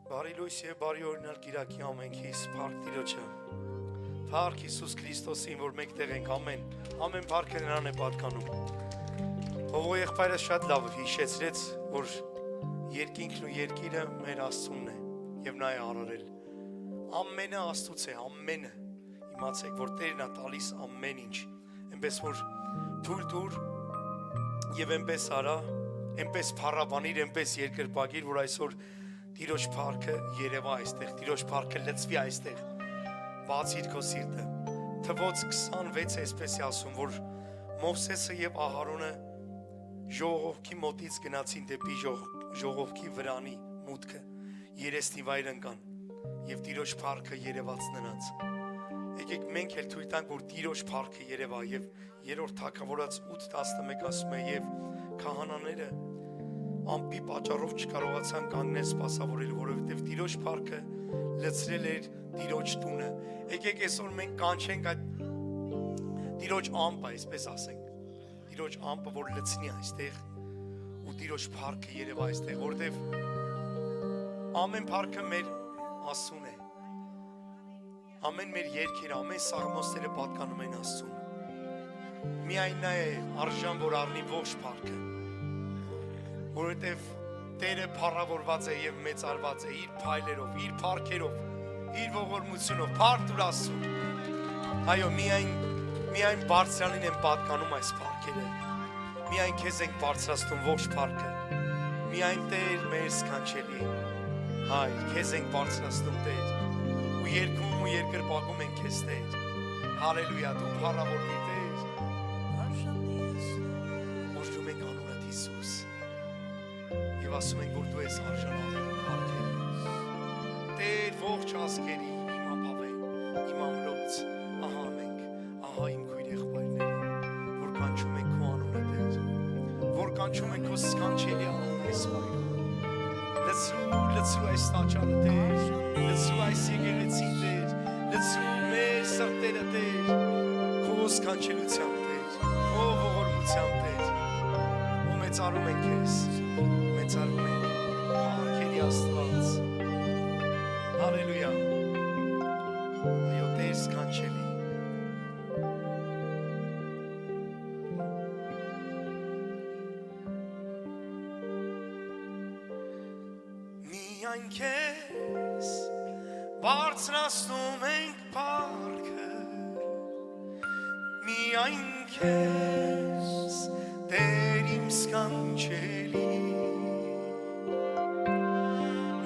Բարի լույս եւ բարի օրինալ Կիրակի ամենքիս Փառք Տիրոջը։ Փառք Հիսուս Քրիստոսին, որ մեկտեղ ենք, ամեն փառքը նրան է պատկանում։ Ով եղբայրը շատ լավ հիշեցրեց, որ երկինքն ու երկիրը մեր Աստծունն է եւ նա է արարել։ Ամենը Աստծուց է, ամենը։ Իմացեք, որ Տերն է տալիս ամեն ինչ։ Այնպես որ թույլ եւ այնպես արա, այնպես փառաբանիր, այնպես երկրպագիր, որ այսօր Տիրոջ փառքը երևա այստեղ, Տիրոջ փառքը լցվի այստեղ։ Բացիր քո սիրտը։ Թվոց 26 է այսպես է ասում, որ Մովսեսը եւ Ահարոնը ժողովքի մոտից գնացին դեպի ժողովքի վրանի մուտքը, երեսնի վայր ընկան եւ Տիրոջ փառքը երևաց նրանց։ Եկեք մենք էլ թույլ տանք, որ Տիրոջ փառքը երևա եւ երրորդ Թագավորաց 8:11 ասում է եւ քահանաները ամպի պատճառով չկարողացան կանգնել սպասավորել, որովհետև Տիրոջ փառքը լցրել էր Տիրոջ տունը։ Եկեք այսօր մենք կանչենք այդ Տիրոջ ամպը, այսպես ասենք, Տիրոջ ամպը, որ լցնի այստեղ ու Տիրոջ փառքը երևա այստեղ, որովհետև ամեն փառքը մեր Աստծուն է։ Ամեն մեր երգերը, ամեն սաղմոսները պատկանում են Աստծուն։ Միայն նա է արժան, որ առնի ողջ փառքը։ Որովհետև Տերը փառավորված է եւ մեծարված է իր փայլերով, իր փառքերով, իր ողորմությունով, փառք տուր Աստծուն։ Այո, միայն բարձրանին են պատկանում այս փառքերը։ Միայն քեզ ենք բարձրացնում ողջ փառքը։ Միայն Տեր մեր սքանչելի Հայր, քեզ ենք բարձրացնում Տեր։ Ու երկում ու երկրպագում ենք քեզ Տեր։ Հալելույա, դու փառավորվի Տեր։ Օրհնում ենք անունդ Հիսուս։ Եվ ասում ենք, որ դու ես արժանավորում փառքերի։ Տեր ողջ ազգերի, իմ ապավեն, իմ ամրոց, ահա մենք, ահա իմ քույր եղբայրները, որ կանչում ենք քո անունը Տեր, որ կանչում ենք քո սքանչելի անունը այս վայրում։ Լցրու այս տաճարը Տեր, լցրու այս եկեղեցին Տեր, լցրու մեր սրտերը Տեր, քո սքանչելությամբ Տեր, քո ողորմությամբ Տեր, ու մեծարում ենք քեզ։ Մեծարում ենք փառքերի Աստված։ Հալելույա։ Այո, Տեր սքանչելի։ Միայն քեզ բարձրացնում ենք փառքը, միայն քեզ Տեր իմ սքանչելի։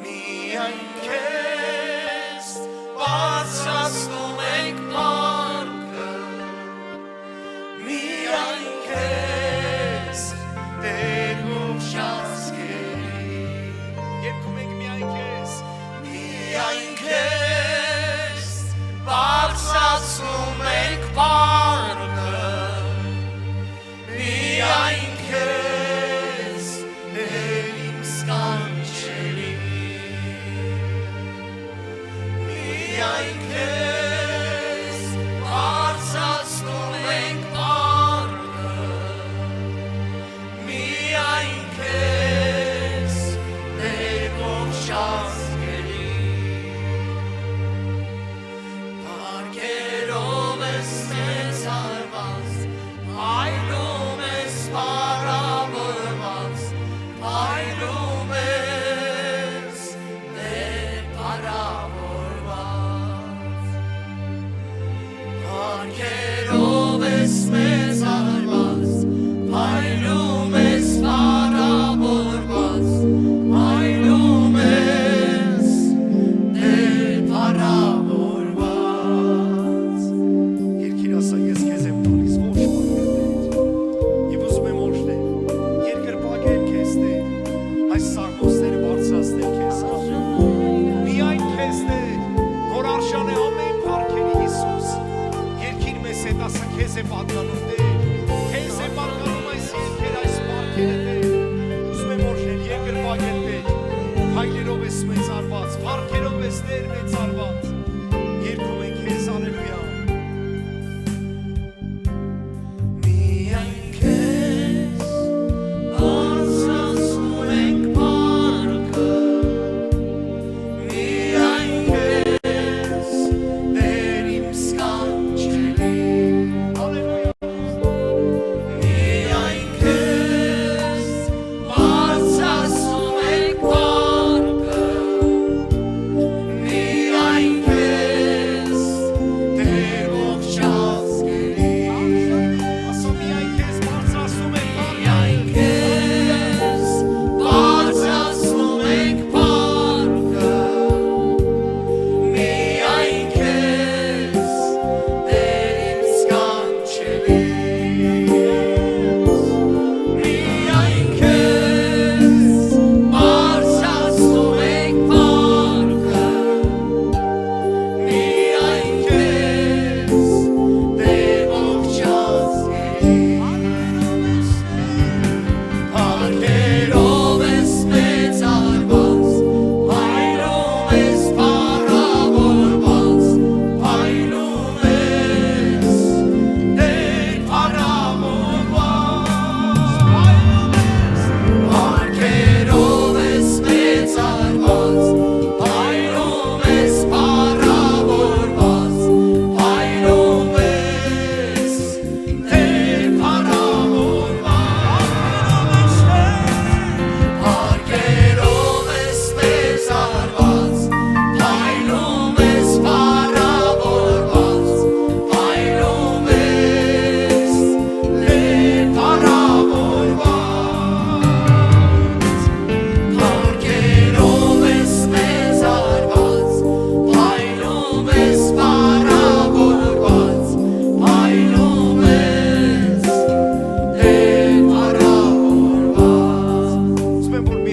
Միայն քեզ բարձրացնում ենք փառքը, միայն քեզ Տեր ողջ ազգերի։ Երգում ենք միայն քեզ բարձրացնում ենք փառքը, միայն քեզ Տեր իմ սքանչելի։ Միայն քեզ բարձրացնում ենք փառքը, միայն քեզ Տեր ողջ ազգերի։ Փառքերով ես մեզ արված, այլում ես փառավորված, այլում ես Տեր փառավորված։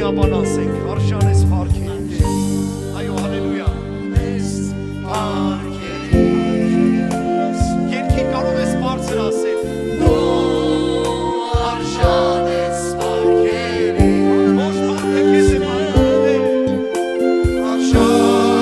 միաբան ասենք, արժան ես փառքերի Տեր։ Այո, հալելույա։ Երկիր կարող ես բարձր ասել։ Արժան ես փառքերի։ Ոչ փառքը քեզ է մայրել։ Արժան ես փառքերի։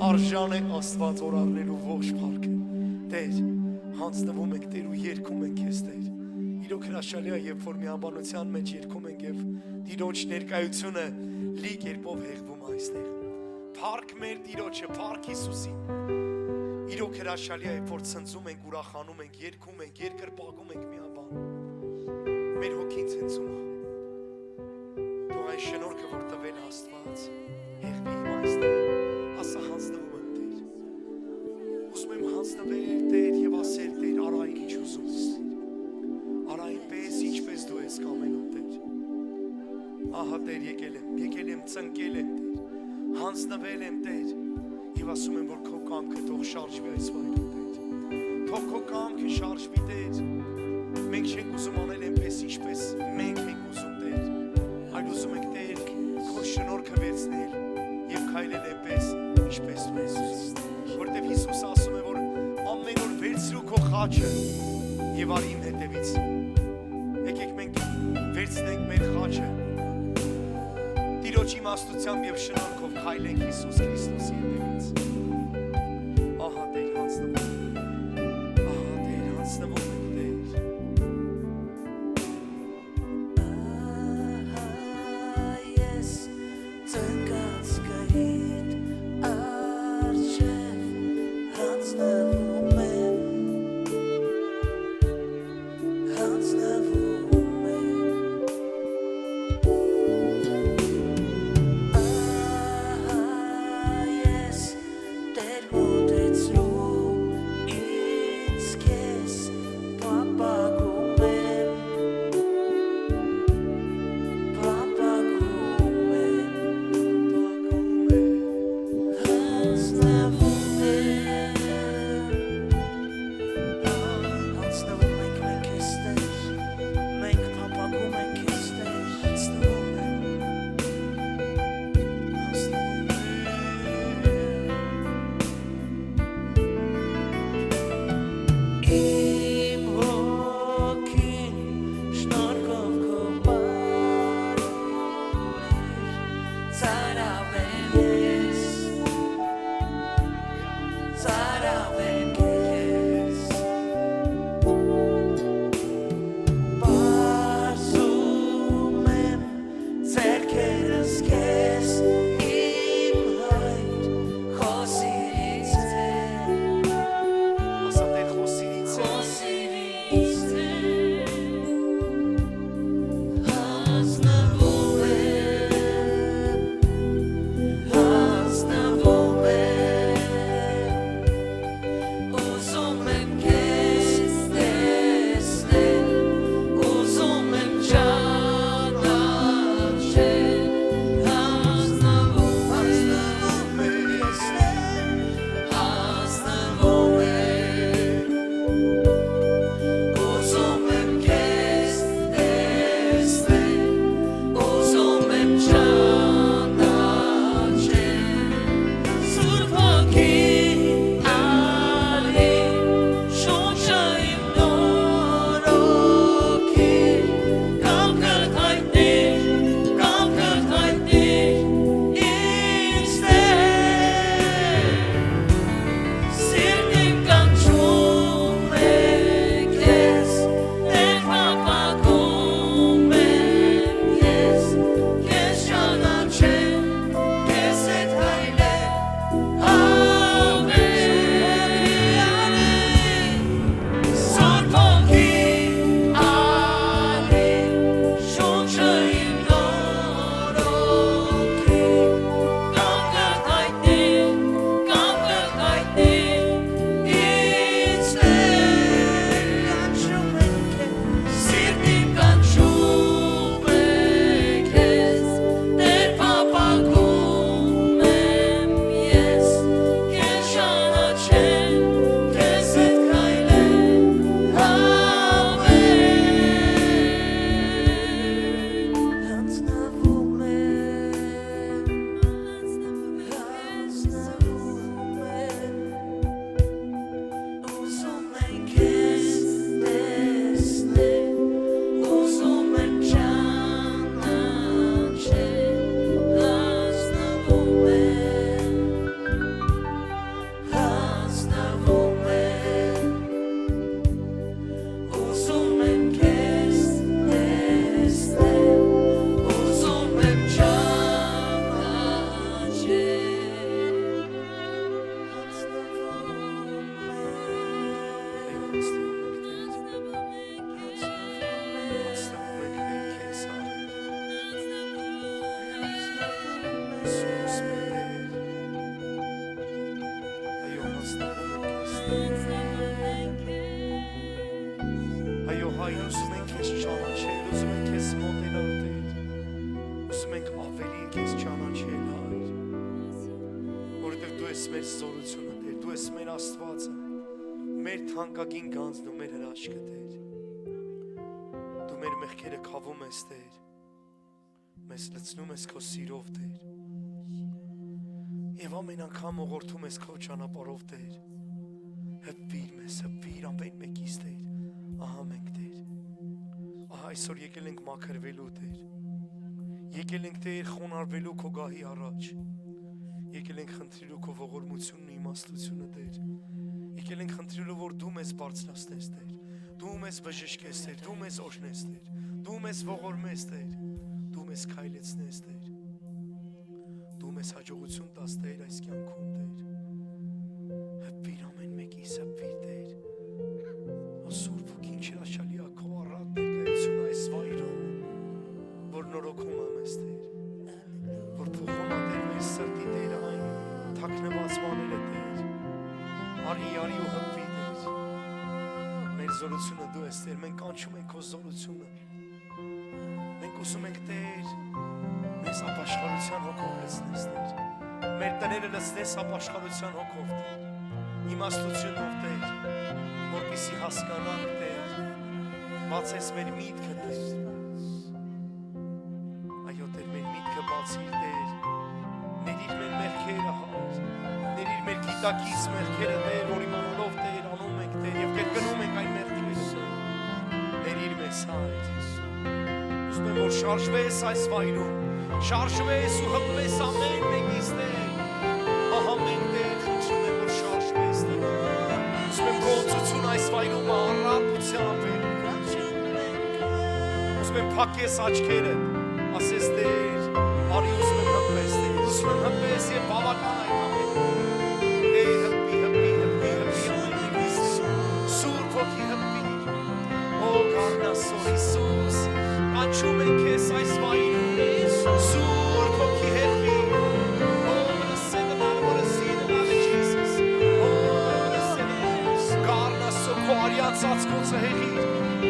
Արժան է Աստված օրարնելու ոչ փառքը։ Տեր, հանձնվում ենք Տեր ու երգում ենք քեզ Տեր։ Իրոք հրաշալի է, երբ որ միաբանության մեջ երգում ենք եւ Տիրոջ ներկայությունը լի կերպով հեղվում այստեղ։ Փառք մեր Տիրոջը, փառք Հիսուսին։ Իրոք հրաշալի է, երբ որ ցնծում ենք, ուրախանում ենք, երգում ենք, երկրպագում ենք միաբան։ Մեր հոգին ցնծում է։ Թող այն շնորհքը, որ տվել է Աստված, հեղվի իմ այստեղ։ Ասա հանձնվում եմ Տեր։ Ուզում եմ հանձնվել Տեր եւ ասել Տեր, արա ինչ ուզում ես։ Արա այնպես, ինչպես դու ես կամենում Տեր։ Ահա Տեր եկել եմ, ծնկել եմ Տեր։ Հանձնվել եմ Տեր եւ ասում եմ, որ քո կամքը թող շարժվի այս վայրում Տեր։ Թող քո կամքը շարժվի Տեր։ Մենք չենք ուզում անել այնպես, ինչպես մենք ենք ուզում Տեր։ Այլ ուզում ենք Տեր քո շնորհքը վերցնել եւ քայլել այնպես, ինչպես դու ես ուզում։ Որտեւ Հիսուսը ասում է, որ ամեն օր վերցրու քո խաչը եւ արի իմ հետևից։ Եկեք մենք վերցնենք մեր խաչը։ Տիրոջ իմաստությամբ եւ շնորհքով քայլենք Հիսուս Քրիստոսի հետևից։ Ահա Տեր հանձնվում։ Ահա Տեր հանձնվում ենք Տեր։ մեր զորությունը Տեր, դու ես մեր Աստվածը, մեր թանկագին գանձն ու մեր հրաշքը Տեր։ Դու մեր մեղքերը քավում ես Տեր, մեզ լցնում ես քո սիրով Տեր, եւ ամեն անգամ ուղղորդում ես քո ճանապարհով Տեր։ Հպիր մեզ, հպիր ամեն մեկից Տեր, ահա մենք Տեր, ահա այսօր եկել ենք մաքրվելու Տեր, եկել ենք Տեր խոնարհվելու քո գահի առաջ, եկել ենք խնդրելու քո ողորմությունն ու իմաստությունը Տեր, եկել ենք խնդրելու որ դու մեզ բարձրացնես Տեր, դու մեզ բժշկես Տեր, դու մեզ օրհնես Տեր, դու մեզ ողորմես Տեր, դու մեզ քայլեցնես Տեր, դու մեզ հաջողություն տաս Տեր այս կյանքում Տեր, հպիր ամեն մեկիս հպիր Տեր, ո Սուրբ Հոգին հրաշալի է քո առատ ներկայությունը այս վայրում, որ նորոգում է մեզ Տեր, որ փոխում է Տեր մեր սրտի Տեր այն թաքնված բաները Տեր, արի ու հպվի Տեր, մեր զորությունը դու ես Տեր, մենք կանչում ենք քո զորությունը, մենք ուզում ենք Տեր, մեզ ապաշխարության հոգով լցնես Տեր, մեր տները լցնես ապաշխարության հոգով Տեր, իմաստությունով Տեր, որպեսզի հասկանանք Տեր, բացես մեր միտքը Տեր, այո Տեր մեր միտքը բացիր Տեր, ներիր մեր մեղքերը Հայր, ներիր մեր գիտակից մեղքերը Տեր, որ իմանալով Տեր անում ենք Տեր եւ կրկնում ենք այն մեղքերը, ներիր մեզ Հայր, ուզում եմ որ շարժվես այս վայրում, շարժվես ու հպվես ամեն մեկից Տեր, ահա մենք Տեր խնդրում եմ որ շարժվես Տեր, ուզում եմ գործություն այս վայրում առատությամբ ուզում եմ փակես աչքերը, ասես Տեր, արի ուզում եմ հպվես Տեր, ուզում եմ հպվես եւ բավական այդ ամեն Տեր հպվի ամեն մեկից Սուրբ Հոգի հպվի, օ Գառնասոր Հիսուս, կանչում ենք քեզ այս վայրում, Սուրբ Հոգի հպվի, օ Jesus, Գառնասոր քո արյան ծածկոցը հեղիր,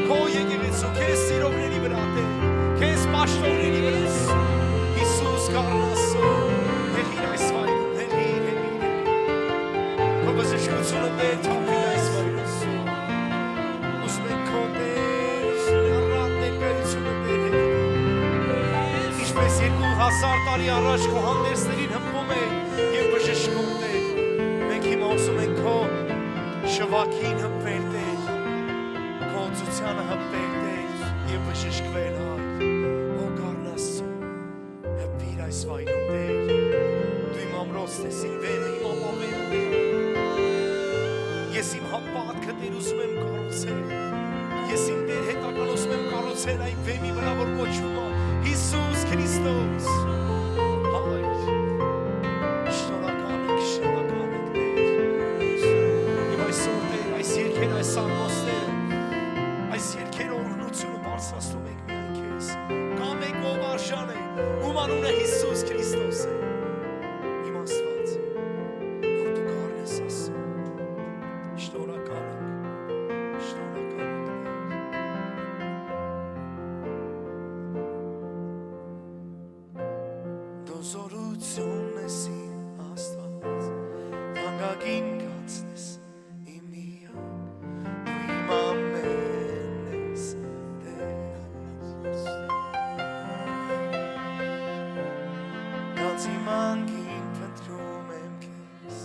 քո եկեղեցու քեզ սիրողների վրա Տեր, քեզ պաշտոնների վրա Հիսուս Գառնասոր, հեղիր այս վայրում, հեղիր քո բժշկությունը Տեր թափիր այս վայրում, ուզում ենք քո Տեր առատ ներկայությունը Տեր հեղիր, ինչպես 2000 տարի առաջ քո հանդերձներին հպվում է եւ բժշկում Տեր, մենք հիմա ուզում ենք քո շվակին հպվել Տեր, քո օծությանը հպվել Տեր եւ բժշկվել Հայր, օ Գառնասոր, հպիր այս վայրում Տեր, դու իմ ամրոց ես, իմ վերը, իմ ապավերը Տեր, ես իմ հապատքը Տեր ուզում եմ կառուցել, ես իմ Տեր հետական ուզում եմ կառուցել այն վեմի վրա, որ կոչվում է Հիսուս Քրիստոս, Հայր, շնորհակալ ենք Տեր, եւ այսօր Տեր, այս երգերը, այս սաղմոսները, այս երգերը օրհնությունը բարձրացնում ենք միայն քեզ, կա մեկ ով արժան է, ում անունը Հիսուս Քրիստոս է, իմ Աստված, որ դու կառնես ասում, շնորհակալ ենք Դու զորություն ես իմ Աստված, թանկագին գանձնես իմ միակ, դու իմ ամենն ես Տեր, Գանձ իմ անգին փնտրում եմ քեզ,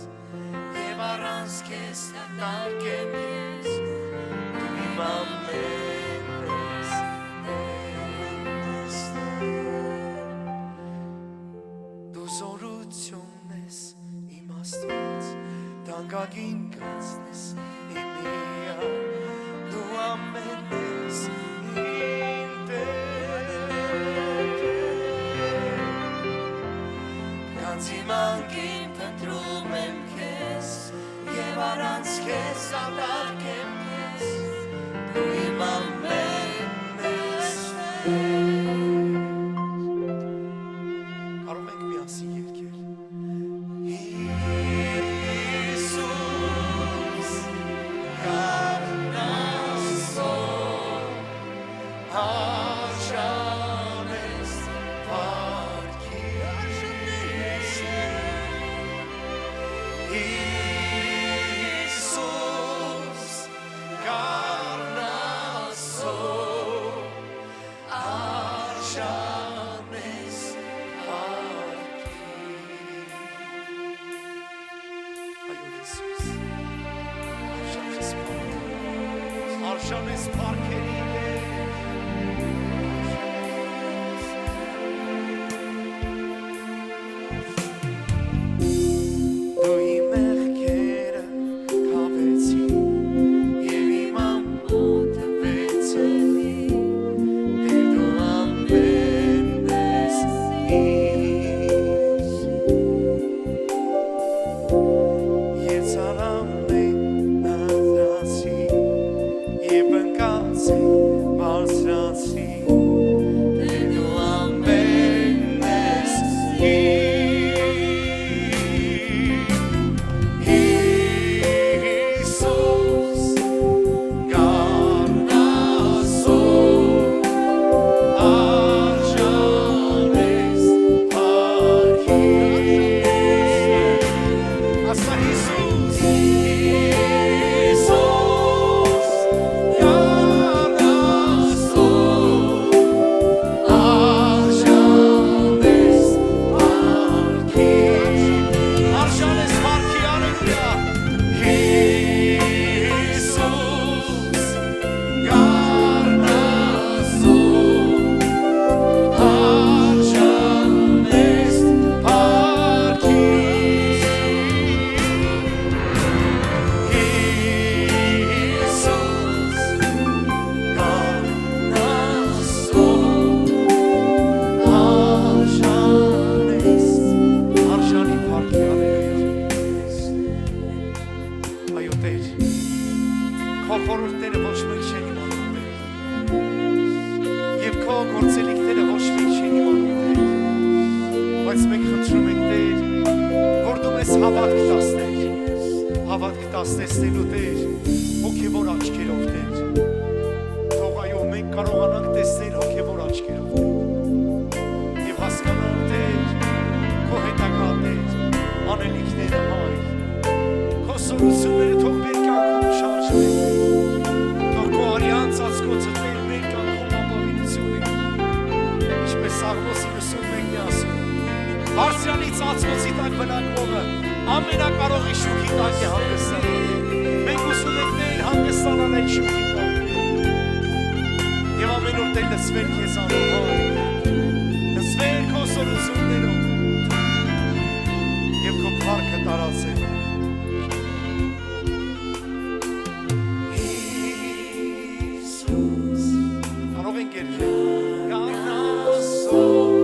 եւ առանց քեզ դատարկեմ ես, դու իմ ամենն ես Տեր, զորություն ես իմ Աստված, թանկագին գանձնես իմ միակ, դու ամենն ես իմ Տեր, Գանձ իմ անգին փնտրում եմ քեզ, եւ առանց քեզ դատարկեմ ես, դու իմ ամենն ես Տեր, կարող ենք միասին երգել Հիսուս Գառնասոր, արժան ես փառքի, Արշանես պարքերի դու իմ մեղքերը քավեցի և իմ ամոթը վերցրի Տեր դու ամենն ես ինձ Ես արամն նազրացի Եվ ընկացի բարձրացի Տեր դու ամենն ես Հիսուս գարնասով արժանես պարքի Ասա Հիսուս Խորհուրդները ոչ մեկ չեն իմանում Տեր Եվ քո գործելիքները ոչ մեկ չեն իմանում Տեր Բայց մենք խնդրում ենք Տեր որ դու մեզ հավատք տաս Տեր Հավատք տաս տեսնելու Տեր հոգևոր աչքերով Տեր Թող այո մենք կարողանանք տեսնել հոգևոր աչքերով Տեր Եվ հասկանալ Տեր քո հետագա Տեր անելիքները Հայր Քո սորությունները թող մեր կյանքում շարժվեն Հարսյալի ծացվոցի տակ բնակվողը ամենակարողի շուքի տակ է հանգստանում Մենք ուսում ենք Տեր հանգստանալ այդ շուքի տակ Եվ ամեն օր Տեր լսվեր քեզ անով Լսվեր քո սորություններով Եվ քո փառքը տարածել Հիսուս Կարող ենք երգել Գարնասով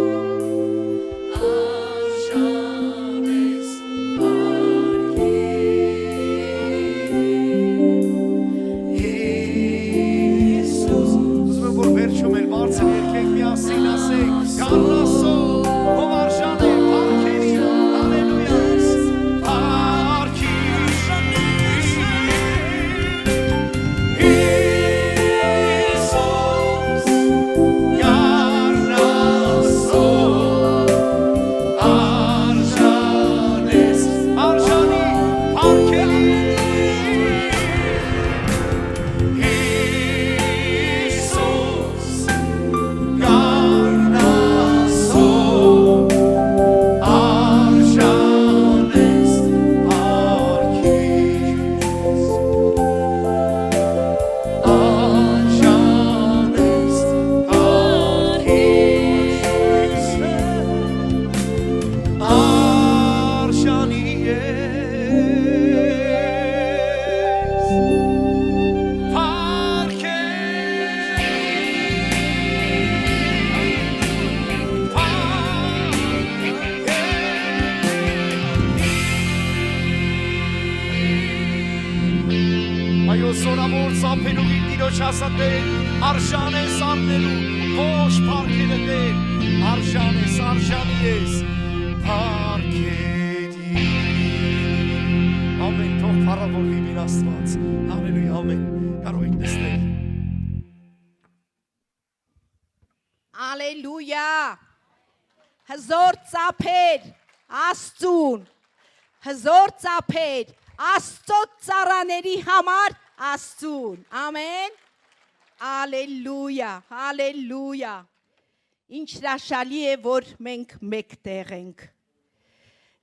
Սորամոր ծապելու իր դիրոջ ասատեր, արժան ես արնելու, ոչ պարքերը դեր, արժան ես, արժանի ես, պարքերի։ Ամեն թող պարավորվի մեր Աստված, հալելույա, ամեն, կարող եք նստել։ Ալելույա, հզոր ծապեր, Աստծուն, հզոր ծապեր, Աստծո ծառաների համար Աստծուն, ամեն, ալելույա, ալելույա, Ինչ հրաշալի է, որ մենք մեկտեղ ենք։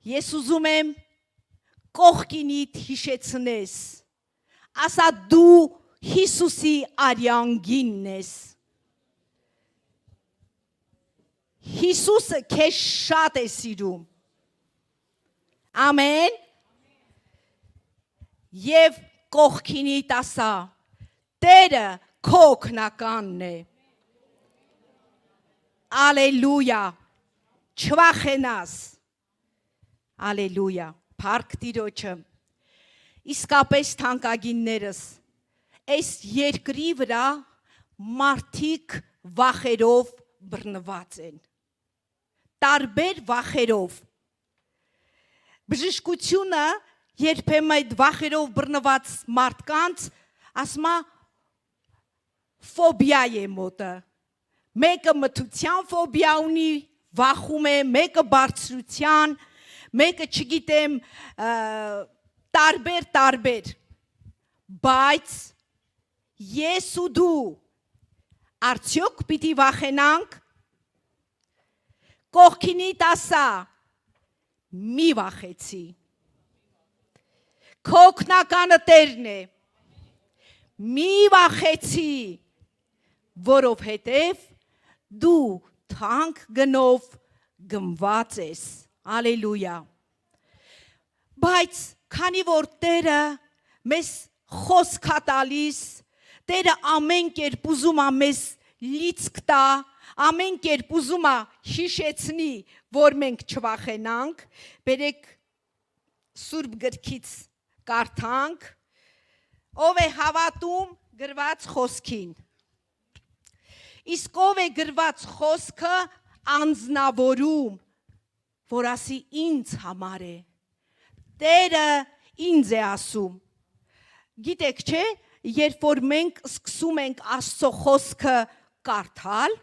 Ես ուզում եմ կողքինիդ հիշեցնես, ասա դու Հիսուսի արյանգինն ես։ Հիսուսը քեզ շատ է սիրում։ Ամեն։ Եվ կողքինիդ ասա, Տերը քո օգնականն է։ Ալելույա, չվախենաս։ Ալելույա, փառք Տիրոջը։ Իսկապես թանկագիններս, այս երկրի վրա մարդիկ վախերով բռնված են։ Տարբեր վախերով։ Բժշկությունը երբեմն այդ վախերով բռնված մարդկանց ասում է ֆոբիա է մոտը։ Մեկը մթության ֆոբիա ունի, վախում է, մեկը բարձրության, մեկը չգիտեմ տարբեր, բայց ես ու դու արդյոք պիտի վախենանք, կողքինիդ ասա, մի վախեցի, քո օգնականը Տերն է, մի վախեցի, որովհետև դու թանկ գնով գնված ես, ալելույա, բայց քանի որ Տերը մեզ խոսք է տալիս, Տերը ամեն կերպ ուզում է մեզ լիցք տա, ամեն կերպ ուզում է հիշեցնի, որ մենք չվախենանք, բերեք Սուրբ գրքից կարդանք, ով է հավատում գրված խոսքին, իսկ ով է գրված խոսքը անձնավորում, որ ասի ինձ համար է, Տերը ինձ է ասում, գիտեք չէ, երբ որ մենք սկսում ենք Աստծո խոսքը կարդալ,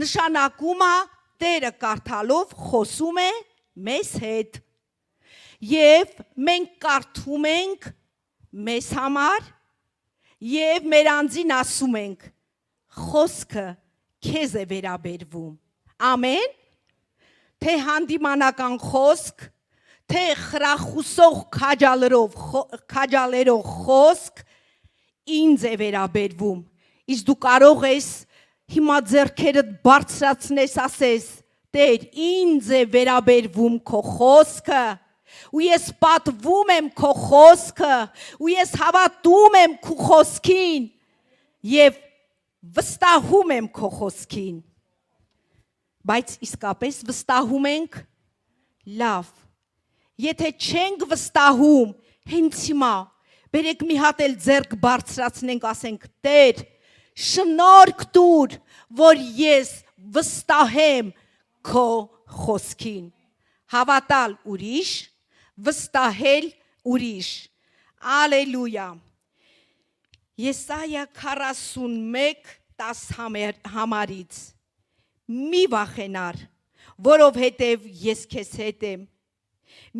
նշանակում է Տերը կարդալով խոսում է մեզ հետ, և մենք կարդում ենք մեզ համար, և մեր անձին ասում ենք, խոսքը քեզ է վերաբերվում, ամեն, թե հանդիմանական խոսք, թե խրախուսող քաջալերող խոսք, ինձ է վերաբերվում, իսկ դու կարող ես հիմա ձեռքերդ բարձրացնես ասես, Տեր, ինձ է վերաբերվում քո խոսքը, ու ես պատվում եմ քո խոսքը, ու ես հավատում եմ քո խոսքին, և վստահում եմ քո խոսքին, բայց իսկապես վստահում ենք, լավ, եթե չենք վստահում, հենց հիմա, բերեք մի հատ էլ ձեռք բարձրացնենք, ասենք, Տեր, շնորհք տուր, որ ես վստահեմ քո խոսքին, հավատալ ուրիշ, վստահել ուրիշ, ալելույա, Եսայա 41:10 համարից, մի վախենար, որովհետև ես քեզ հետ եմ,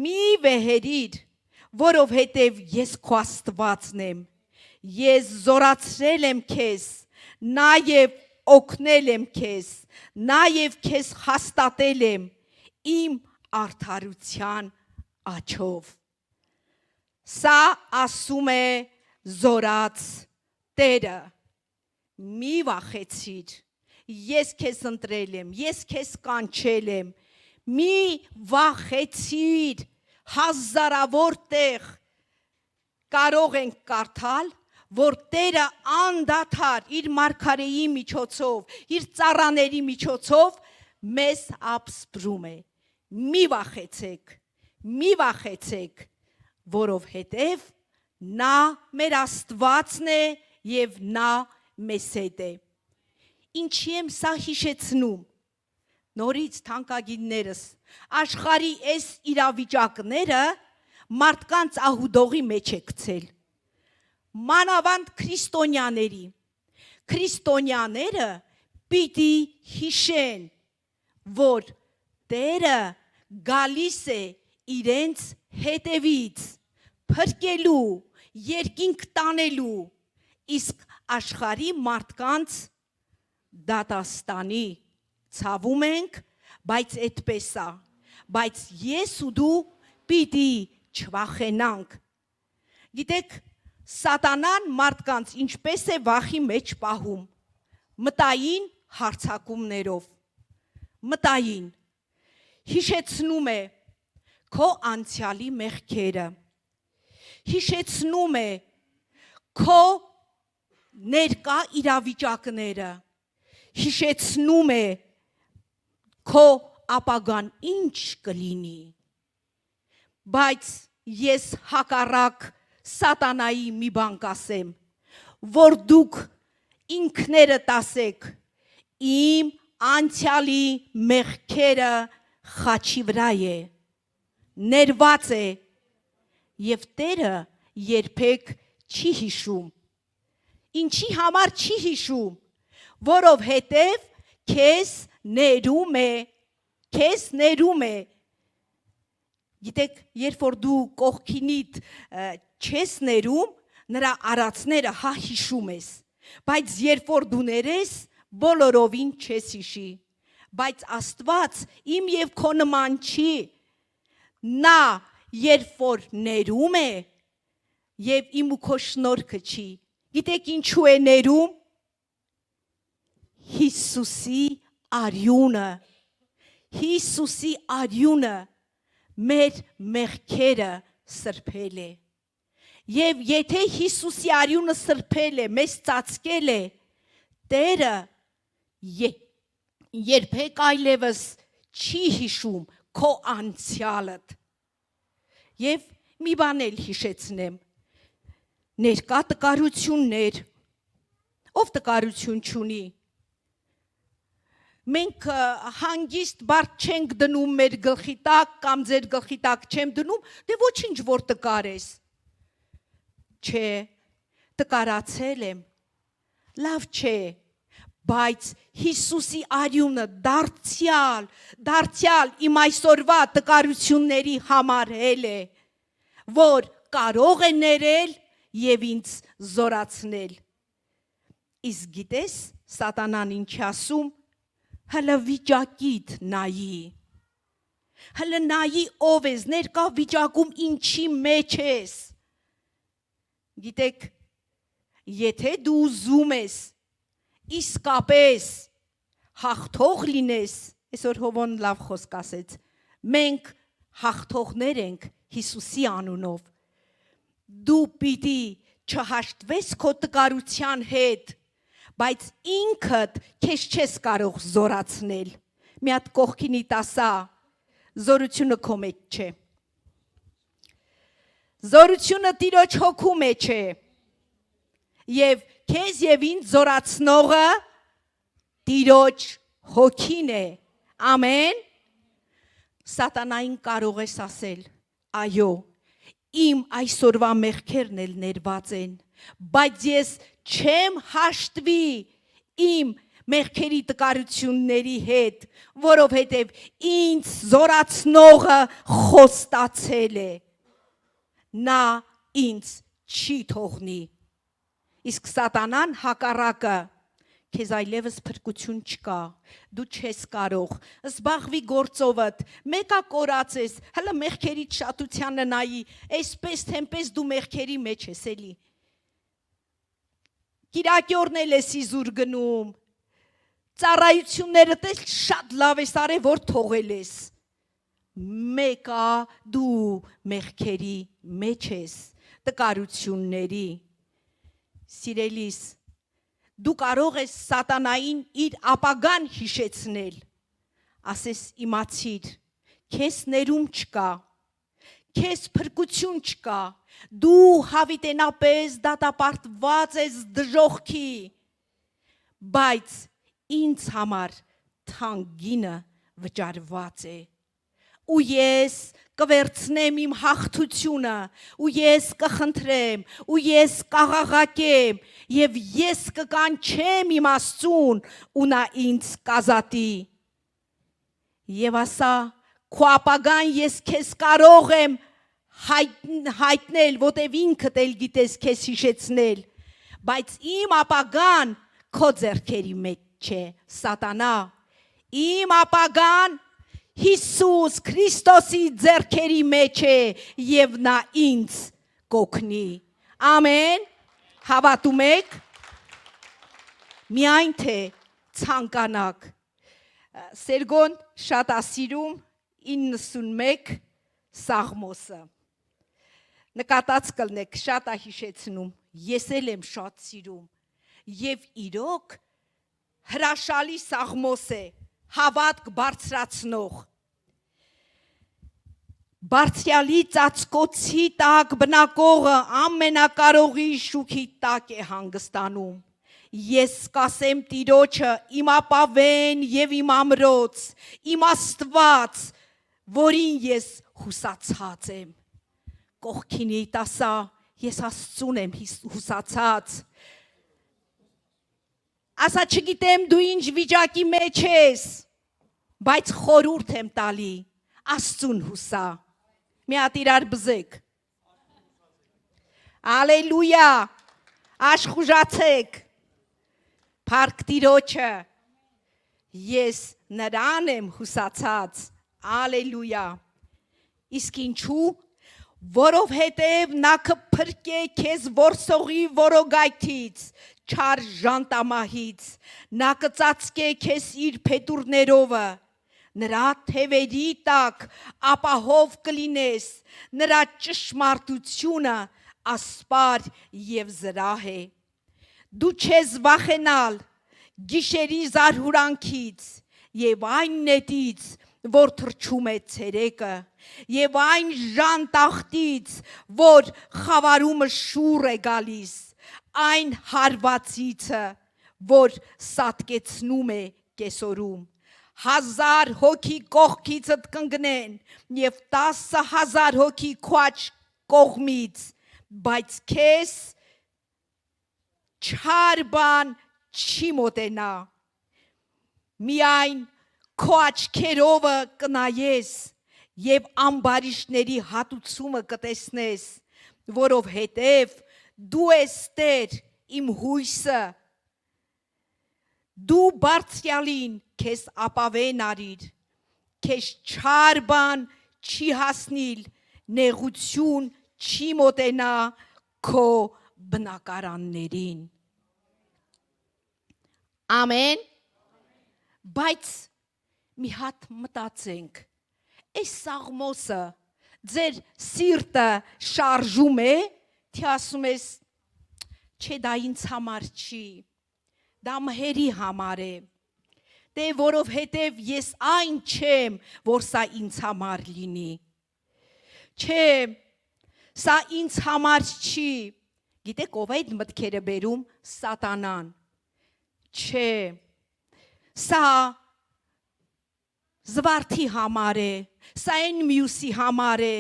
մի վեհերիր, որովհետև ես քո Աստվածն եմ, ես զորացրել եմ քեզ, նաև օգնել եմ քեզ, նաև քեզ հաստատել եմ իմ արդարության աջով։ Սա ասում է զորած Տերը, մի վախեցիր, ես քեզ ընտրել եմ, ես քեզ կանչել եմ, մի վախեցիր, հազարավոր տեղ կարող ենք կարդալ, որ Տերը անդադար իր մարգարեի միջոցով, իր ծառաների միջոցով մեզ ապսպրում է, մի վախեցեք, որովհետև նա մեր Աստվածն է և նա մեզ հետ է։ Ինչի եմ սա հիշեցնում, նորից թանկագիններս, աշխարհի այս իրավիճակները մարդկանց ահուդողի մեջ է գցել, մանավանդ քրիստոնյաները պիտի հիշեն, որ Տերը գալիս է իրենց հետևից, փրկելու, երկինք տանելու, իսկ աշխարհի մարդկանց դատաստանի ցավում ենք, բայց այդպես է, բայց ես ու դու պիտի չվախենանք։ Գիտեք, սատանան մարդկանց ինչպես է վախի մեջ պահում, մտային հարցակումներով, մտային, հիշեցնում է քո անցյալի մեղքերը, հիշեցնում է քո ներկա իրավիճակները, հիշեցնում է քո ապագան ինչ կլինի, բայց ես հակառակ սատանայի մի բան կասեմ, որ դուք ինքներդ ասեք, իմ անցյալի մեղքերը խաչի վրա է, ներված է, և Տերը երբեք չի հիշում։ Ինչի համար չի հիշում, որովհետև քեզ ներում է, Գիտեք, երբ որ դու կողքինիդ չես ներում, նրա արածները հա հիշում ես, բայց երբ որ դու ներես, բոլորովին չես հիշի, բայց Աստված իմ և քո նման չի, նա երբ որ ներում է, և իմ ու քո շնորհքը չի, գիտեք ինչու է ներում, Հիսուսի արյունը մեր մեղքերը սրբել է, և եթե Հիսուսի արյունը սրբել է, մեզ ծածկել է, Տերը երբեք այլևս չի հիշում քո անցյալդ, և մի բան էլ հիշեցնեմ, ներկա տկարություններ, ով տկարություն չունի, մենք հանգիստ բարդ չենք դնում մեր գլխի տակ կամ ձեր գլխի տակ չեմ դնում, դե ոչինչ որ տկար ես, չէ, տկարացել եմ, լավ չէ, բայց Հիսուսի արյունը դարձյալ իմ այսօրվա տկարությունների համարել է, որ կարող է ներել և ինձ զորացնել, իսկ գիտես սատանան ինչ ասում, հլը վիճակիդ նայի, հլը նայի ով ես, ներկա վիճակում ինչի մեջ ես, գիտեք, եթե դու ուզում ես, իսկապես հաղթող լինես, այսօր Հովոն լավ խոսք ասեց, մենք հաղթողներ ենք Հիսուսի անունով, դու պիտի չհաշտվես քո տկարության հետ, բայց ինքդ քեզ չես կարող զորացնել, մի հատ կողքինիդ ասա, զորությունը քո մեջ չէ, զորությունը Տիրոջ հոգու մեջ է, և քեզ և ինձ զորացնողը Տիրոջ հոգին է, ամեն, սատանային կարող ես ասել, այո, իմ այսօրվա մեղքերն էլ ներված են, բայց ես չեմ հաշտվի իմ մեղքերի տկարությունների հետ, որովհետև ինձ զորացնողը խոստացել է, նա ինձ չի թողնի, իսկ սատանան հակառակը, քեզ այլևս փրկություն չկա, դու չես կարող, զբաղվի գործովդ, մեկա կորած ես, հլը մեղքերիդ շատությանը նայի, այսպես թեմպես դու մեղքերի մեջ ես էլի, կիրակյորն ես իզուր գնում, ծառայությունները տես շատ լավ ես արել, որ թողել ես, մեկա դու մեղքերի մեջ ես, տկարությունների, սիրելիս, դու կարող ես սատանային իր ապագան հիշեցնել, ասես իմացիր, քեզ ներում չկա, քեզ փրկություն չկա, դու հավիտենապես դատապարտված ես դժոխքի, բայց ինձ համար թանկինը վճարված է, ու ես կվերցնեմ իմ հաղթությունը, ու ես կխնդրեմ, ու ես կաղաղակեմ, և ես կկանչեմ իմ Աստծուն, ու նա ինձ կազատի, և ասա, քո ապագան ես քեզ կարող եմ հայտնել, որտև ինքդ էլ գիտես քեզ հիշեցնել, բայց իմ ապագան քո ձեռքերի մեջ չէ, սատանա, Իմ ապագան Հիսուս Քրիստոսի ձեռքերի մեջ է եւ նա ինձ կօգնի։ Ամեն։ Հավատում եք։ Միայն թե ցանկանաք։ Սերգոն շատ ասիրում 91 Սաղմոսը։ Նկատած կլնեք, շատ է հիշեցնում, ես էլ եմ շատ սիրում, եւ իրոք հրաշալի Սաղմոս է, հավատք բարձրացնող։ Բարձրյալի ծածկոցի տակ բնակողը ամենակարողի շուքի տակ է հանգստանում։ Ես կասեմ Տիրոջը, իմ ապավեն եւ իմ ամրոց, իմ Աստված, որին ես հուսացած եմ։ Կողքինի տասա, ես Աստծուն եմ հուսացած։ Ասա չգիտեմ դու ինչ վիճակի մեջ ես, բայց խորհուրդ եմ տալի, Աստծուն հուսա։ Մի հատ իրար բզեք։ Ալելույա, աշխուժացեք։ Փառք Տիրոջը, ես նրան եմ հուսացած, ալելույա։ Իսկ ինչու, որովհետև նա կփրկե քեզ որսողի որոգայթից, չար ժանտամահից, նա կծածկե քեզ իր փետուրներովը, նրա թևերի տակ ապահով կլինես, նրա ճշմարտությունը ասպար եւ զրահ է։ Դու չես վախենալ գիշերի զարհուրանքից եւ այն նետից, որ թրջում է ցերեկը, եւ այն ժանտախտից, որ խավարումը շուռ է գալիս, այն հարվածիցը, որ սատկեցնում է կեսորում։ 1000 հոգի կողքիցդ կընկնեն եւ 10,000 հոգի քո աջ կողմից, բայց քեզ չար բան չի մոտենա։ Միայն քո աչքերովը կնայես եւ ամբարիշտների հատուցումը կտեսնես, որովհետեւ դու ես Տեր իմ հույսը։ Դու բարձրյալին քեզ ապավեն արիր, քեզ չար բան չի հասնիլ, նեղություն չի մոտենա քո բնակարաններին։ Ամեն։ Բայց մի հատ մտածենք, այս Սաղմոսը ձեր սիրտը շարժում է, թե ասում ես, չէ դա ինձ համար չի, դա մհերի համար է, դե որովհետև ես այն չեմ, որ սա ինձ համար լինի, չէ, սա ինձ համար չի, գիտեք ով է այդ մտքերը բերում, սատանան, չէ, սա զվարթի համար է, սա այն մյուսի համար է,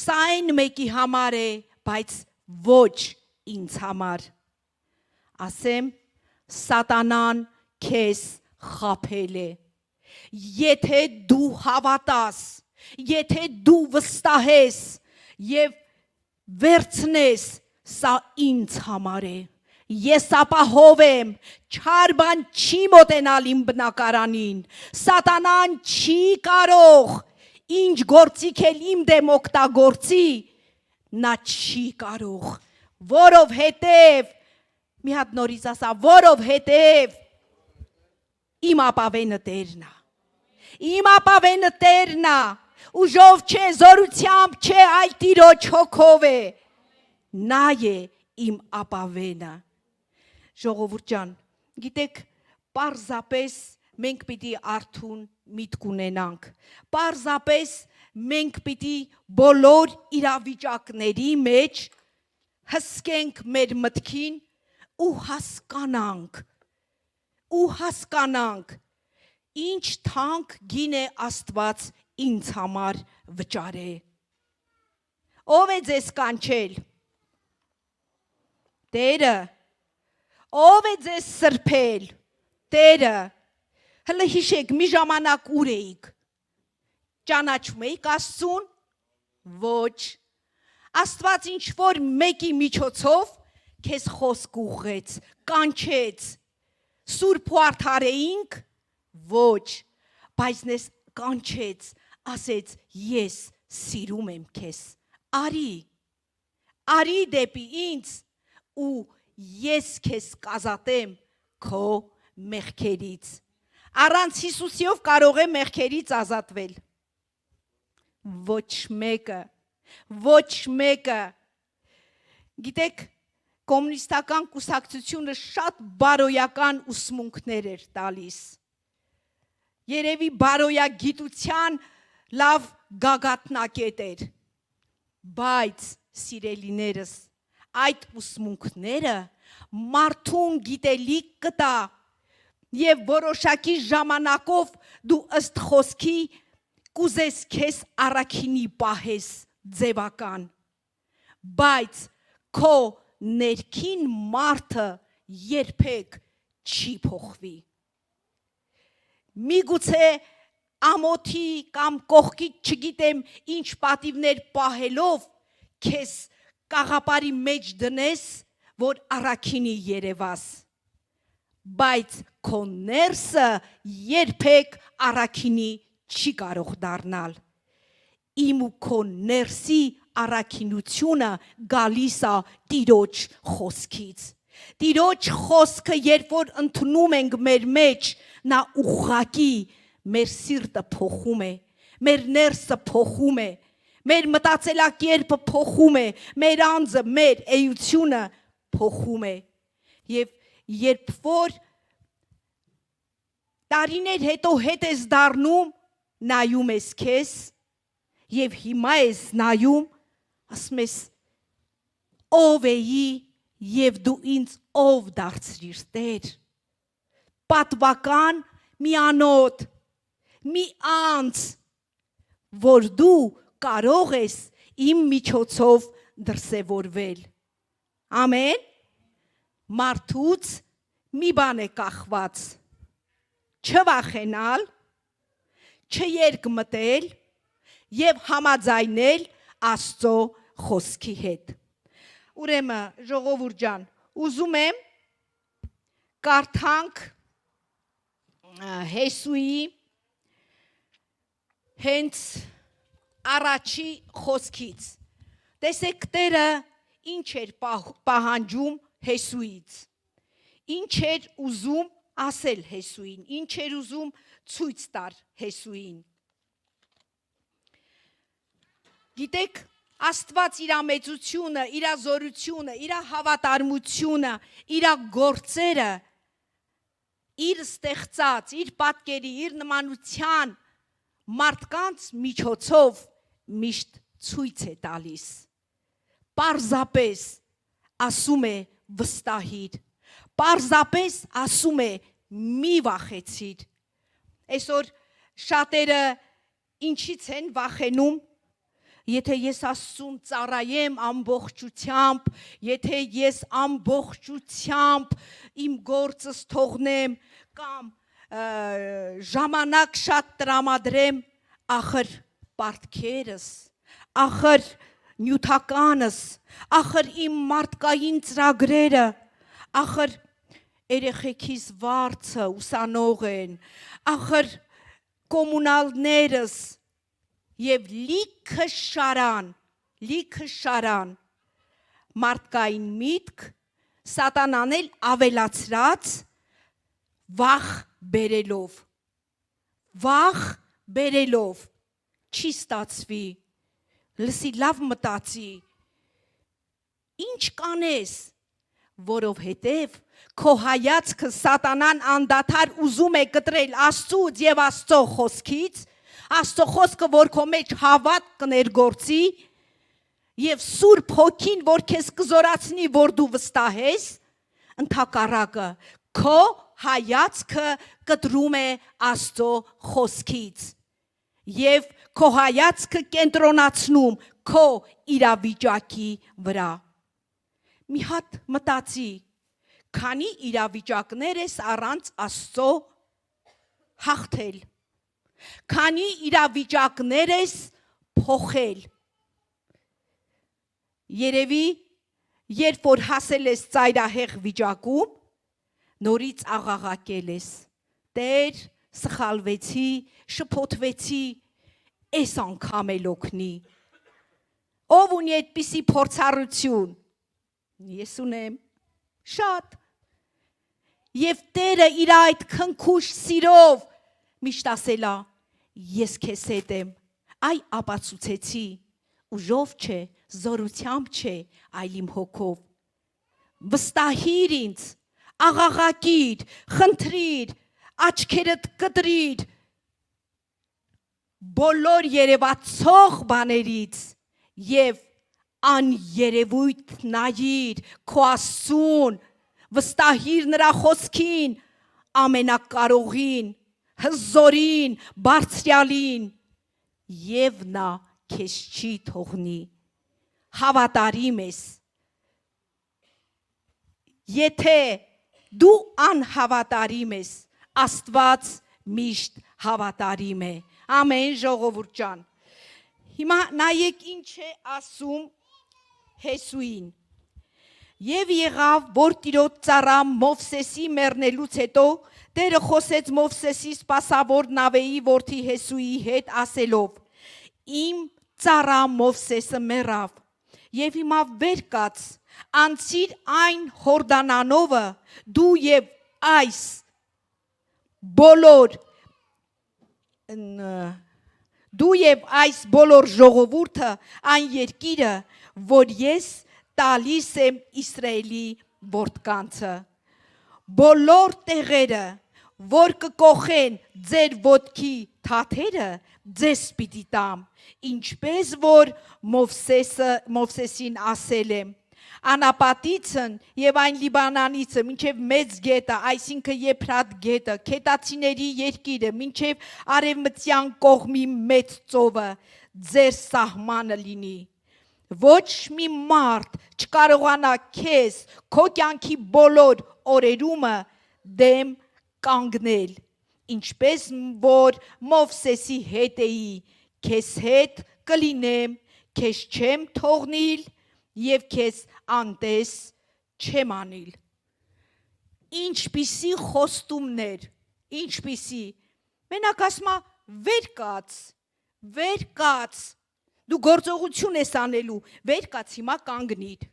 սա այն մեկի համար է, բայց ոչ ինձ համար, ասեմ, սատանան քեզ խաբել է, եթե դու հավատաս, եթե դու վստահես եւ վերցնես, սա ինձ համար է, ես ապահով եմ, չար բան չի մոտենալ իմ բնակարանին, սատանան չի կարող, ինչ գործիք էլ իմ դեմ օգտագործի, նա չի կարող, որովհետև, մի հատ նորից ասա, որովհետև իմ ապավենը Տերն է, իմ ապավենը Տերն է, ուժով չէ, զորությամբ չէ, այլ Տիրոջ հոգով է, նա է իմ ապավենը, ժողովուրդ ջան, գիտեք, պարզապես մենք պիտի արթուն միտք ունենանք, պարզապես մենք պիտի բոլոր իրավիճակների մեջ հսկենք մեր մտքին ու հասկանանք, ինչ թանկ գին է Աստված ինձ համար վճարե։ Ով է ձեզ կանչել։ Տերը։ Ով է ձեզ սրբել։ Տերը։ Հələ հիշեք, մի ժամանակ ուր էիք։ Ճանաչում էիք Աստծուն։ Ոչ։ Աստված ինչ որ մեկի միջոցով քեզ խոսք ուղղեց, կանչեց, սուրբ ու արդար էինք, ոչ, բայց նես կանչեց, ասեց ես սիրում եմ քեզ, արի դեպի ինձ ու ես քեզ կազատեմ քո մեղքերից, առանց Հիսուսիով կարող է մեղքերից ազատվել, ոչ մեկը, գիտեք, կոմունիստական կուսակցությունը շատ բարոյական ուսմունքներ էր տալիս, երևի բարոյագիտության լավ գագաթնակետ էր, բայց սիրելիներս, այդ ուսմունքները մարդուն գիտելիք կտա և որոշակի ժամանակով դու ըստ խոսքի կուզես քեզ առաքինի պահես ձևական, բայց քո ներքին մարդը երբեք չի փոխվի, միգուցե ամոթի կամ կողքի չգիտեմ ինչ պատիվներ պահելով քեզ կաղապարի մեջ դնես, որ առաքինի երևաս, բայց քո ներսը երբեք առաքինի չի կարող դառնալ, իմ ու քո ներսի առաքինությունը գալիս է Տիրոջ խոսքից, Տիրոջ խոսքը երբ որ ընդունում ենք մեր մեջ, նա ուղղակի մեր սիրտը փոխում է, մեր ներսը փոխում է, մեր մտածելակերպը փոխում է, մեր անձը, մեր էությունը փոխում է, և երբ որ տարիներ հետո հետ ես դառնում, նայում ես քեզ, և հիմա ես նայում, ասում ես, ով էի և դու ինձ ով դարձրիր Տեր, պատվական մի անոթ, մի անձ, որ դու կարող ես իմ միջոցով դրսևորվել, ամեն, մարդուց մի բան է կախված, չվախենալ, չերկմտել և համաձայնել Աստծո խոսքի հետ, ուրեմն ժողովուրդ ջան, ուզում եմ կարդանք Հեսուի հենց առաջի խոսքից, տեսեք Տերը ինչ էր պահանջում Հեսուից, ինչ էր ուզում ասել Հեսուին, ինչ էր ուզում ցույց տար Հեսուին, գիտեք, Աստված իր մեծությունը, իր զորությունը, իր հավատարմությունը, իր գործերը, իր ստեղծած, իր պատկերի, իր նմանության մարդկանց միջոցով միշտ ցույց է տալիս, պարզապես ասում է վստահիր, պարզապես ասում է մի վախեցիր, այսօր շատերը ինչից են վախենում, եթե ես Աստծուն ծառայեմ ամբողջությամբ, եթե ես ամբողջությամբ իմ գործս թողնեմ կամ ժամանակ շատ տրամադրեմ, ախր պարտքերս, ախր նյութականս, ախր իմ մարդկային ծրագրերը, ախր երեխեքիս վարձը ուսանող են, ախր կոմունալներս, և լիքը շարան, մարդկային միտք, սատանան էլ ավելացրած, վախ բերելով, չի ստացվի, լսի լավ մտածի, ինչ կանես, որովհետև քո հայացքը սատանան անդադար ուզում է կտրել Աստծուց և Աստծո խոսքից, Աստծո խոսքը, որ քո մեջ հավատ կներգործի և Սուրբ Հոգին, որ քեզ կզորացնի, որ դու վստահես, ընդհակառակը քո հայացքը կտրում է Աստծո խոսքից և քո հայացքը կենտրոնացնում քո իրավիճակի վրա, մի հատ մտածի, քանի իրավիճակներ ես առանց Աստծո հաղթել, քանի իրավիճակներ ես փոխել, երևի երբ որ հասել ես ծայրահեղ վիճակում, նորից աղաղակել ես, Տեր սխալվեցի, շփոթվեցի, այս անգամ էլ օգնի։ Ով ունի այդպիսի փորձառություն։ Ես ունեմ շատ։ Եվ Տերը իր այդ քնքուշ սիրով միշտ ասելա. ես քեզ հետ եմ։ Այ ապացուցեցի, ուժով չէ, զորությամբ չէ, այլ իմ հոգով։ Վստահիր ինձ, աղաղակիր, խնդրիր, աչքերդ կտրիր բոլոր երևացող բաներից եւ աներևույթ նայիր քո Աստծուն, վստահիր նրա խոսքին, ամենակարողին, հզորին, բարձրյալին, եւ նա քեզ չի թողնի։ Հավատարիմ ես։ Եթե դու անհավատարիմ ես, Աստված միշտ հավատարիմ է։ Ամեն ժողովուրդ ջան։ Հիմա նայեք ինչ է ասում Հեսուին։ Եվ եղավ, որ Տիրոջ ծառա Մովսեսի մեռնելուց հետո Տերը խոսեց Մովսեսի սպասավոր Նավեի որդի Հեսուի հետ ասելով. Իմ ծառա Մովսեսը մեռավ, եւ հիմա վեր կաց, անցիր այն Հորդանանովը, դու եւ այս բոլոր ժողովուրդը այն երկիրը, որ ես տալիս եմ Իսրայելի որդկանցը։ Բոլոր տեղերը, որ կկոխեն ձեր ոտքի թաթերը, ձեզ պիտի տամ, ինչպես որ Մովսեսին ասել եմ, Անապատիցն եւ այն Լիբանանիցը, մինչեւ մեծ գետը, այսինքն Եփրատ գետը, Քետացիների երկիրը, մինչեւ արևմտյան կողմի մեծ ծովը, ձեր սահմանը լինի։ Ոչ մի մարդ չկարողանա քեզ քո կյանքի բոլոր օրերումը դեմ կանգնել, ինչպես որ Մովսեսի հետ էի, քեզ հետ կլինեմ, քեզ չեմ թողնիլ եւ քեզ անտես չեմ անիլ։ Ինչպիսի խոստումներ, ինչպիսի։ Մենակ ասма վեր կաց, դու գործողություն ես անելու, վեր կաց, հիմա կանգնիր։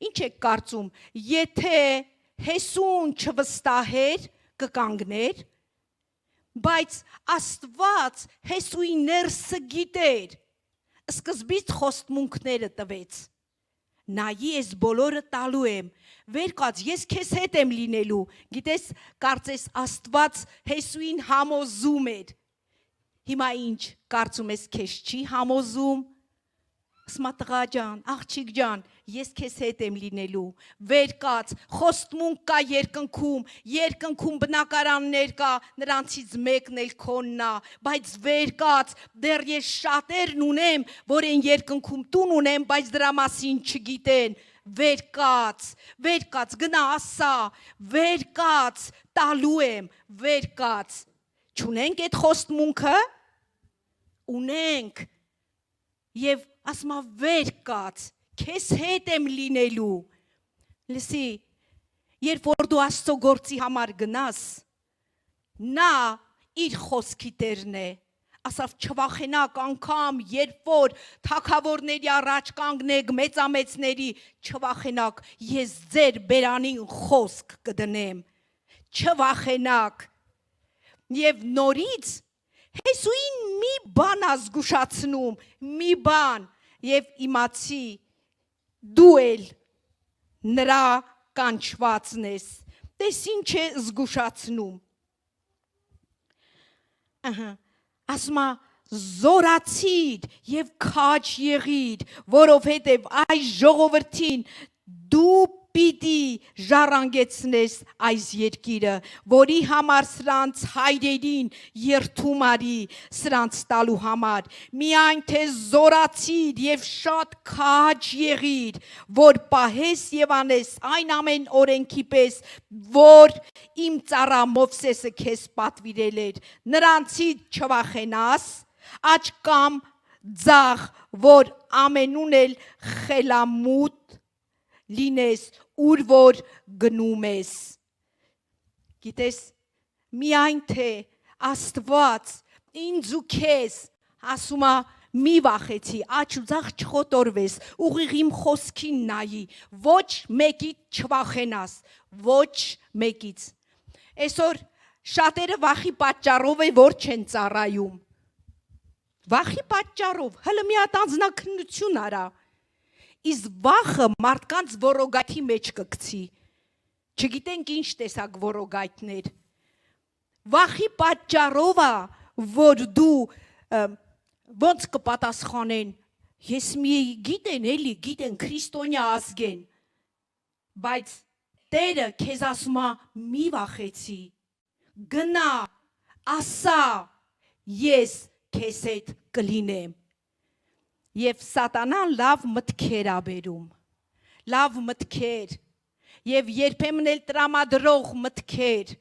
Ինչ եք կարծում, եթե Հեսուն չվստահեր, կկանգներ, բայց Աստված Հեսուի ներսը գիտեր, սկզբից խոստմունքները տվեց։ Նայի ես բոլորը տալու եմ, վեր կաց, ես քեզ հետ եմ լինելու, գիտես, կարծես Աստված Հեսուին համոզում էր։ Հիմա ինչ, կարծում ես քեզ չի համոզում, ասма տղա ջան, աղջիկ ջան, ես քեզ հետ եմ լինելու, վեր կաց, խոստմունք կա երկնքում բնակարաններ կա, նրանցից մեկն էլ քոնն է, բայց վեր կաց, դեռ ես շատերն ունեմ, որ են երկնքում տուն ունեմ, բայց դրա մասին չգիտեն, վեր կաց, գնա ասա, վեր կաց, տալու եմ, վեր կաց, չունենք այդ խոստմունքը, ունենք, եւ ասма վեր կաց, քեզ հետ եմ լինելու։ Լսի, երբ որ դու Աստծո գործի համար գնաս, նա իր խոսքի տերն է, ասավ չվախենակ անգամ, երբ որ թագավորների առաջ կանգնեք, մեծամեծների, չվախենակ, ես ձեր բերանին խոսք կդնեմ, չվախենակ։ Եվ նորից Հեսուին մի բան ազգուշացնում, մի բան, եւ իմացի դու էլ նրա կանչվածն ես, տես ինչ է զգուշացնում, ասма զորացիր եւ քաջ եղիր, որովհետեւ այս ժողովրդին դու պիտի ժառանգեցնես այս երկիրը, որի համար սրանց հայրերին երթում արի սրանց տալու համար, միայն թե զորացիր եւ շատ քաջ եղիր, որ պահես եւ անես այն ամեն օրենքի պես, որ իմ ծառա Մովսեսը քեզ պատվիրել էր, նրանցից չվախենաս, աչ կամ ձախ, որ ամենուն էլ խելամուտ լինես, ուր որ գնում ես։ Գիտես, միայն թե Աստված ինձ ու քեզ ասում է մի վախեցի, աջ ու ձախ չխոտորվես, ուղիղ իմ խոսքին նայի, ոչ մեկից չվախենաս, ոչ մեկից։ Այսօր շատերը վախի պատճառով է որ չեն ծառայում։ Վախի պատճառով, հələ մի հատ անձնաքննություն արա։ Իսկ վախը մարդկանց որոգայթի մեջ կգցի։ Չգիտենք ինչ տեսակ որոգայթներ։ Վախի պատճառով է, որ դու ոնց կպատասխանեն, ես մի գիտեն էլի, գիտեն քրիստոնյա ազգեն, բայց Տերը քեզ ասում է մի վախեցի, գնա, ասա, ես քեզ հետ կլինեմ։ Եվ սատանան լավ մտքեր ա բերում, լավ մտքեր, եւ երբեմն էլ տրամադրող մտքեր։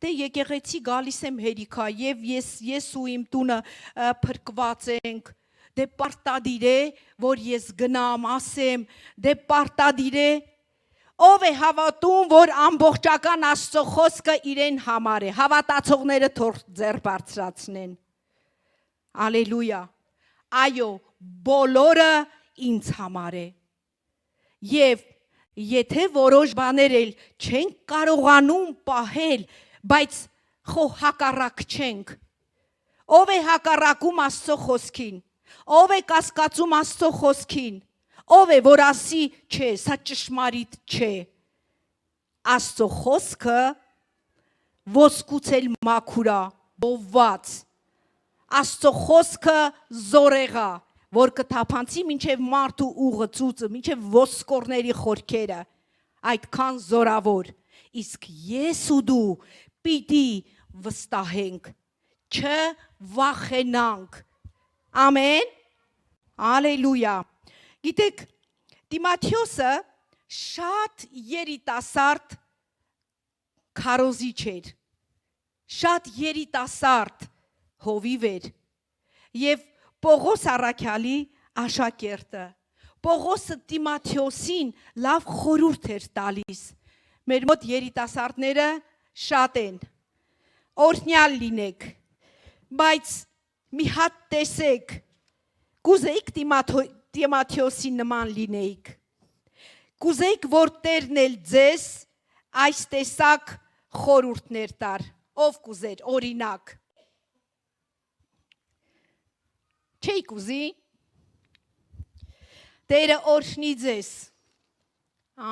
Դե եկեղեցի գալիս եմ հերիքա եւ ես ու իմ տունը փրկված ենք, դե պարտադիր է, որ ես գնամ, ասեմ, դե պարտադիր է, ով է հավատում, որ ամբողջական Աստծո խոսքը իրեն համար է, հավատացողները թող ձեռ բարձրացնեն։ Ալելույա։ Այո, բոլորը ինձ համար է։ Եվ եթե որոշ բաներ էլ չենք կարողանում պահել, բայց խո հակառակ չենք։ Ով է հակառակում Աստծո խոսքին, ով է կասկածում Աստծո խոսքին, ով է որ ասի, չէ, սա ճշմարիտ չէ։ Աստծո խոսքը ոսկուց էլ մաքուր է, բովված։ Աստծո խոսքը զորեղա, որ կթափանցի մինչև մարդու ուղը ծուծը, մինչև ոսկորների խորքերը, այդքան զորավոր։ Իսկ ես ու դու պիտի վստահենք, չվախենանք։ Ամեն։ Ալելույա։ Գիտեք, Տիմոթեոսը շատ երիտասարդ քարոզիչ էր, շատ երիտասարդ հովիվ էր, եւ Պողոս առաքյալի աշակերտը։ Պողոսը Տիմոթեոսին լավ խորհուրդ էր տալիս։ Մեր մոտ երիտասարդները շատ են, օրհնյալ լինեք, բայց մի հատ տեսեք, կուզեիք Տիմոթեոսի նման լինեիք, կուզեիք, որ Տերն էլ ձեզ այս տեսակ խորհուրդներ տար, ով կուզեր, օրինակ, չէիք ուզի, Տերը օրհնի ձեզ,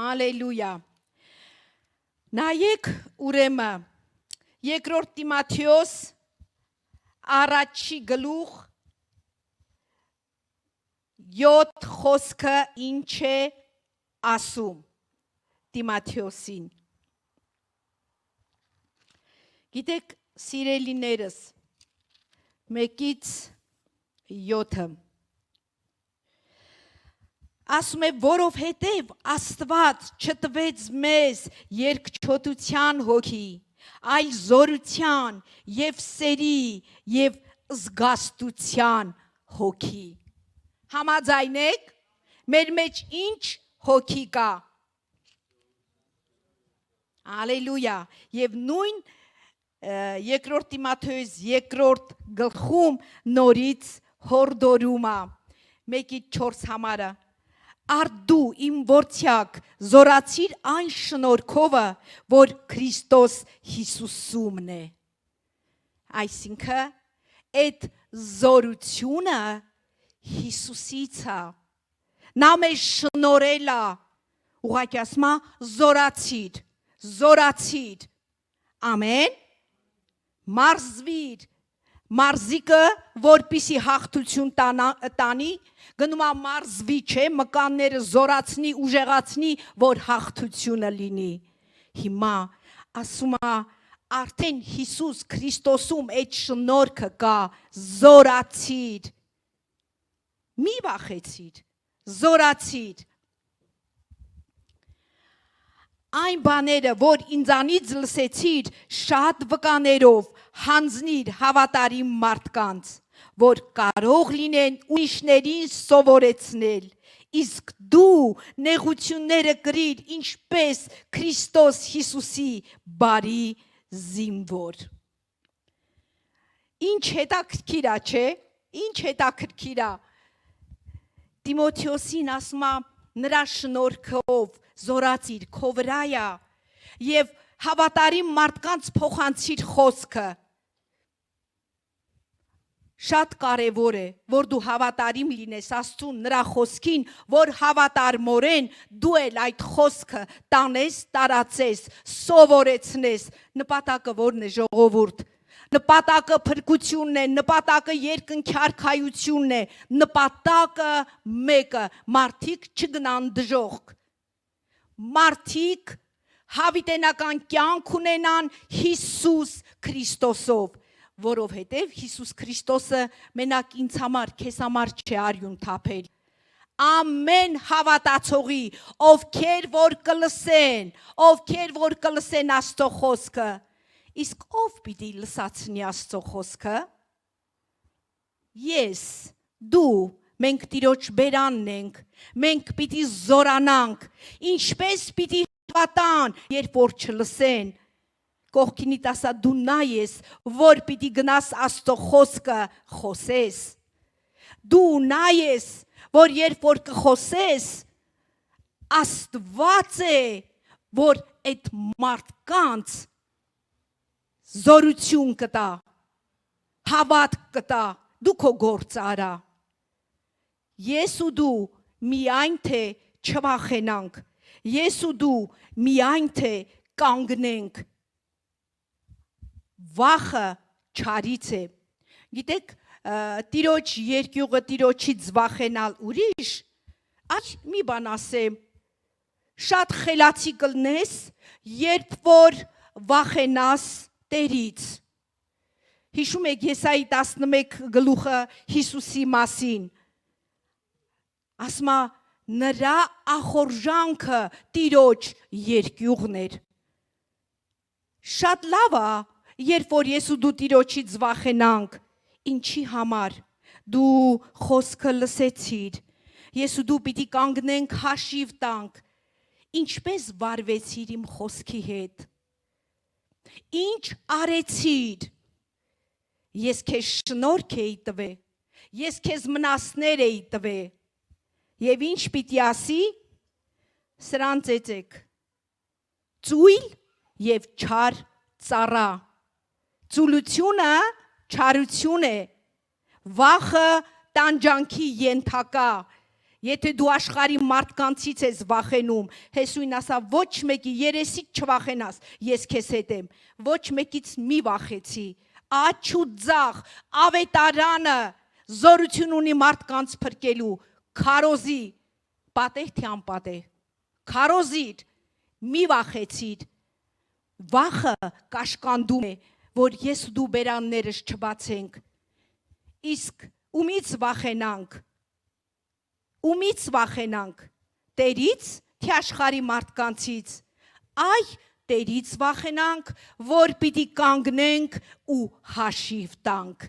ալելույա, նայեք ուրեմն, երկրորդ Տիմոթեոս առաջի գլուխ 7 խոսքը ինչ է ասում Տիմոթեոսին։ Գիտեք, սիրելիներս, 1-ից 7-ը ասում է, որովհետև Աստված չտվեց մեզ երկչոտության հոգի, այլ զորության եւ սերի եւ զգաստության հոգի։ Համաձայնեք, մեր մեջ ինչ հոգի կա։ Ալելույա։ Եվ նույն երկրորդ Տիմոթեոս երկրորդ գլխում նորից հորդորում է 1-4 համարը։ Արդ դու իմ որդյակ զորացիր այն շնորհքովը, որ Քրիստոս Հիսուսումն է։ Այսինքն այդ զորությունը Հիսուսից է։ Նա մեզ շնորհել է, ուղղակի ասում է զորացիր, զորացիր։ Ամեն։ Մարզվիր։ Մարզիկը, որպիսի հաղթություն տանի, գնում է մարզվի, չէ, մկանները զորացնի, ուժեղացնի, որ հաղթությունը լինի։ Հիմա ասում է, արդեն Հիսուս Քրիստոսում այդ շնորհքը կա, զորացիր։ Մի վախեցիր, զորացիր։ Այն բաները, որ ինձանից լսեցիր, շատ վկաներով հանձնիր հավատարիմ մարդկանց, որ կարող լինեն ուրիշներին սովորեցնել, իսկ դու նեղությունները կրիր, ինչպես Քրիստոս Հիսուսի բարի զինվոր։ Ինչ հետաքրքիր է, չէ՞։ Ինչ հետաքրքիր է։ Տիմոթեոսին ասում է նրա շնորհքով զորացիր քո վրայա եւ հավատարիմ մարդկանց փոխանցիր խոսքը։ Շատ կարևոր է, որ դու հավատարիմ լինես Աստծուն նրա խոսքին, որ հավատարմորեն դու էլ այդ խոսքը տանես, տարածես, սովորեցնես։ Նպատակը ո՞րն է, ժողովուրդ։ Նպատակը փրկությունն է, նպատակը երկնքարքայությունն է, նպատակը մեկը՝ մարդիկ չգնան դժոխք։ Մարդիկ հավիտենական կյանք ունենան Հիսուս Քրիստոսով, որովհետև Հիսուս Քրիստոսը մենակ ինձ համար, քեզ համար չէ արյուն թափել։ Ամեն հավատացողի, ովքեր որ կլսեն Աստծո խոսքը, իսկ ով պիտի լսացնի Աստծո խոսքը։ Ես, դու, մենք Տիրոջ բերանն ենք, մենք պիտի զորանանք, ինչպես պիտի հավատան, երբ որ չլսեն։ Կողքինիդ ասա դու նա ես, որ պիտի գնաս Աստծո խոսքը խոսես։ Դու նա ես, որ երբ որ կխոսես, Աստված է, որ այդ մարդկանց զորություն կտա, հավատք կտա, դու քո գործը արա։ Ես ու դու միայն թե չվախենանք, ես ու դու միայն թե կանգնենք։ Վախը չարից է։ Գիտեք, Տիրոջ երկյուղը Տիրոջից վախենալ ուրիշ, այլ մի բան ասեմ, շատ խելացի կլնես, երբ որ վախենաս Տերից։ Հիշում եք Եսայի 11 գլուխը Հիսուսի մասին։ Ասում է նրա ախորժանքը Տիրոջ երկյուղն էր։ Շատ լավ է, երբ որ ես ու դու Տիրոջից վախենանք, ինչի համար դու խոսքը լսեցիր, ես ու դու պիտի կանգնենք հաշիվ տանք, ինչպես վարվեցիր իմ խոսքի հետ, ինչ արեցիր, ես քեզ շնորհք էի տվել, ես քեզ մնասներ էի տվել, եւ ինչ պիտի ասի, սրան ծեծեք, ծույլ եւ չար ծառա։ Ծուլությունը չարություն է, վախը տանջանքի ենթակա։ Եթե դու աշխարհի մարդկանցից ես վախենում, Հեսուին ասա ոչ մեկի երեսից չվախենաս, ես քեզ հետ եմ, ոչ մեկից մի վախեցի։ Աչ ու ձախ, ավետարանը զորություն ունի մարդկանց փրկելու, քարոզի, պատեհ թե անպատեհ, քարոզիր, մի վախեցիր։ Վախը կաշկանդում է, որ ես ու դու բերաններս չբացենք, իսկ ումից վախենանք, Տերից, թե աշխարհի մարդկանցից, այ Տերից վախենանք, որ պիտի կանգնենք ու հաշիվ տանք,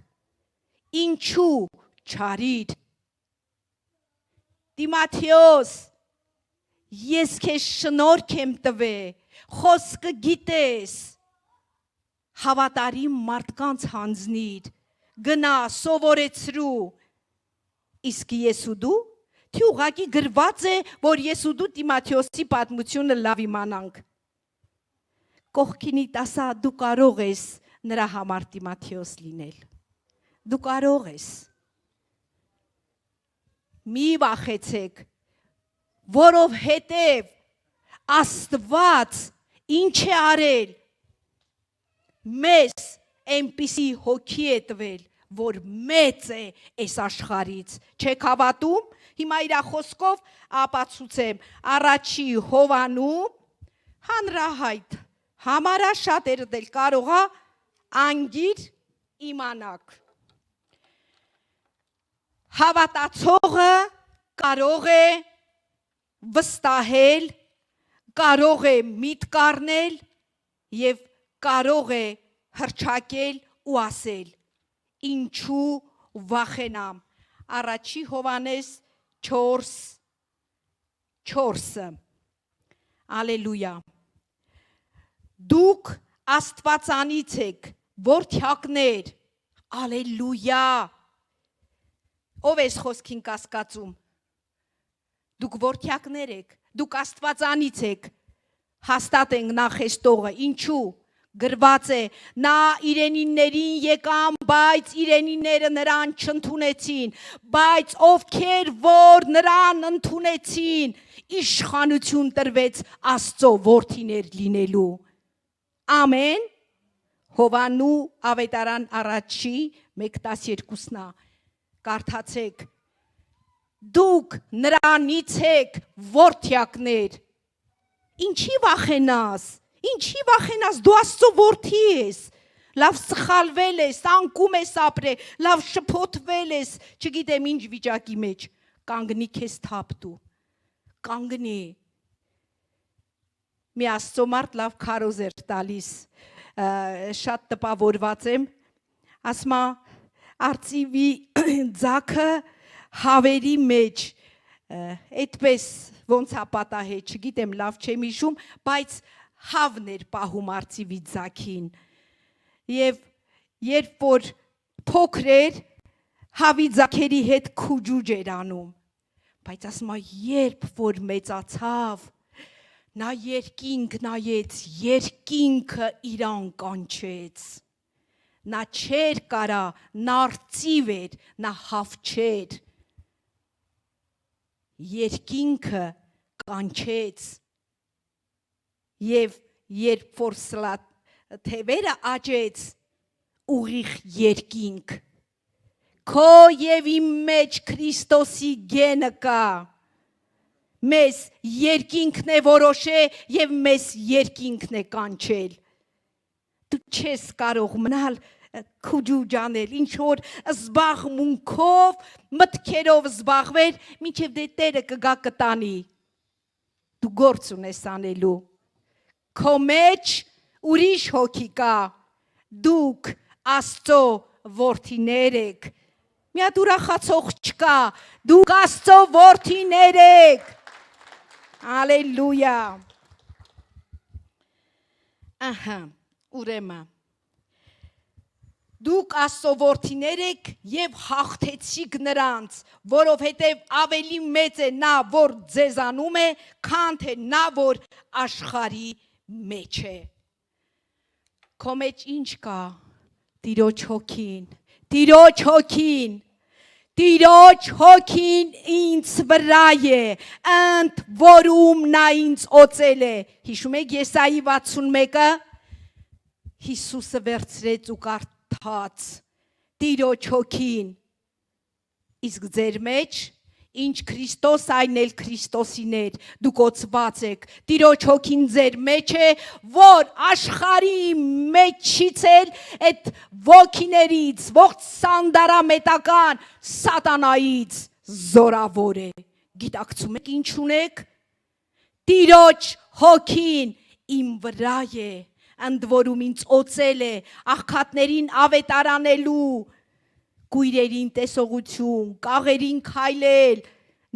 ինչու չարիր։ Տիմոթեոս, ես քեզ շնորհք եմ տվել, խոսքը գիտես, հավատարիմ մարդկանց հանձնիր, գնա սովորեցրու, իսկ ես ու դու, թե ուղղակի գրված է, որ ես ու դու Տիմոթեոսի պատմությունը լավ իմանանք։ Կողքինիդ ասա դու կարող ես նրա համար Տիմոթեոս լինել, դու կարող ես։ Մի վախեցեք, որովհետև Աստված ինչ է արել, մեզ այնպիսի հոգի է տվել, որ մեծ է այս աշխարհից, չեք հավատում, հիմա իր խոսքով ապացուցեմ, առաջի Հովանու հանրահայտ, համարաշատերը դել կարողա անգիր իմանաք։ Հավատացողը կարող է վստահել, կարող է միտք առնել եւ կարող է հռչակել ու ասել. ինչու վախենամ։ Առաջի Հովանես 4:4 Ալելույա։ Դուք Աստվածանից եք, որդյակներ, Ալելույա։ Ով ես խոսքին կասկածում։ Դուք որդյակներ եք, դուք Աստվածանից եք, հաստատ ենք նախեստողը, ինչու, գրված է, նա իրենիներին եկան, բայց իրենիները նրան չընդունեցին, բայց ովքեր որ նրան ընդունեցին, իշխանություն տրվեց Աստծո որդիներ լինելու, ամեն, Հովանու ավետարան առաջի 1:12-նա, կարդացեք, դուք նրանից եք որդյակներ, ինչի վախենաս, դու Աստծո որդի ես, լավ սխալվել ես, անկում ես ապրել, լավ շփոթվել ես, չգիտեմ ինչ վիճակի մեջ, կանգնի քեզ թափտու, կանգնի, մի Աստծո մարդ լավ քարոզ էր տալիս, շատ տպավորված եմ, ասմա արծիվի ձակը հավերի մեջ, այդպես ոնց հապատահե, չգիտեմ լավ չեմ հիշում, բայց հավն էր պահում արծիվի ձակին և երբ որ փոքր էր, հավի ձակերի հետ քուջուջ էր անում, բայց ասմա երբ որ մեծացավ, նա երկինք նայեց, երկինքը իրան կանչեց, նա չեր կարա, նա արծիվ էր, նա հավ չեր, երկինքը կանչեց և երբ որ թևերը աճեց, ուղիղ երկինք, քո և իմ մեջ Քրիստոսի գենը կա, մեզ երկինքն է որոշե և մեզ երկինքն է կանչել, դու չես կարող մնալ քուջուջ անել, ինչ որ զբաղմունքով, մտքերով զբաղվել, մինչև դե Տերը կգա կտանի, դու գործ ունես անելու, քո մեջ ուրիշ հոգի կա, դուք Աստծո որդիներ եք, մի հատ ուրախացող չկա, դուք Աստծո որդիներ եք, ալելույա, ահա, ուրեմն, դուք Աստծո որդիներ եք և հաղթեցիք նրանց, որովհետև ավելի մեծ է նա, որ ձեզանում է, քան թե նա, որ աշխարհի մեջ է, քո մեջ ինչ կա, Տիրոջ հոգին, Տիրոջ հոգին ինձ վրա է, ընդ որում նա ինձ օծել է, հիշում եք Եսայի 61-ը, Հիսուսը վերցրեց ու կարդաց, Տիրոջ հոգին, իսկ ձեր մեջ, ինչ Քրիստոս այն էլ Քրիստոսիներ, դուք օծված եք, Տիրոջ հոգին ձեր մեջ է, որ աշխարհի մեջից էլ այդ ոգիներից, ողջ սանդարամետական սատանայից զորավոր է, գիտակցում եք ինչ ունեք, Տիրոջ հոգին իմ վրա է, ընդ որում ինձ օծել է, աղքատներին ավետարանելու, կույրերին տեսողություն, կաղերին քայլել,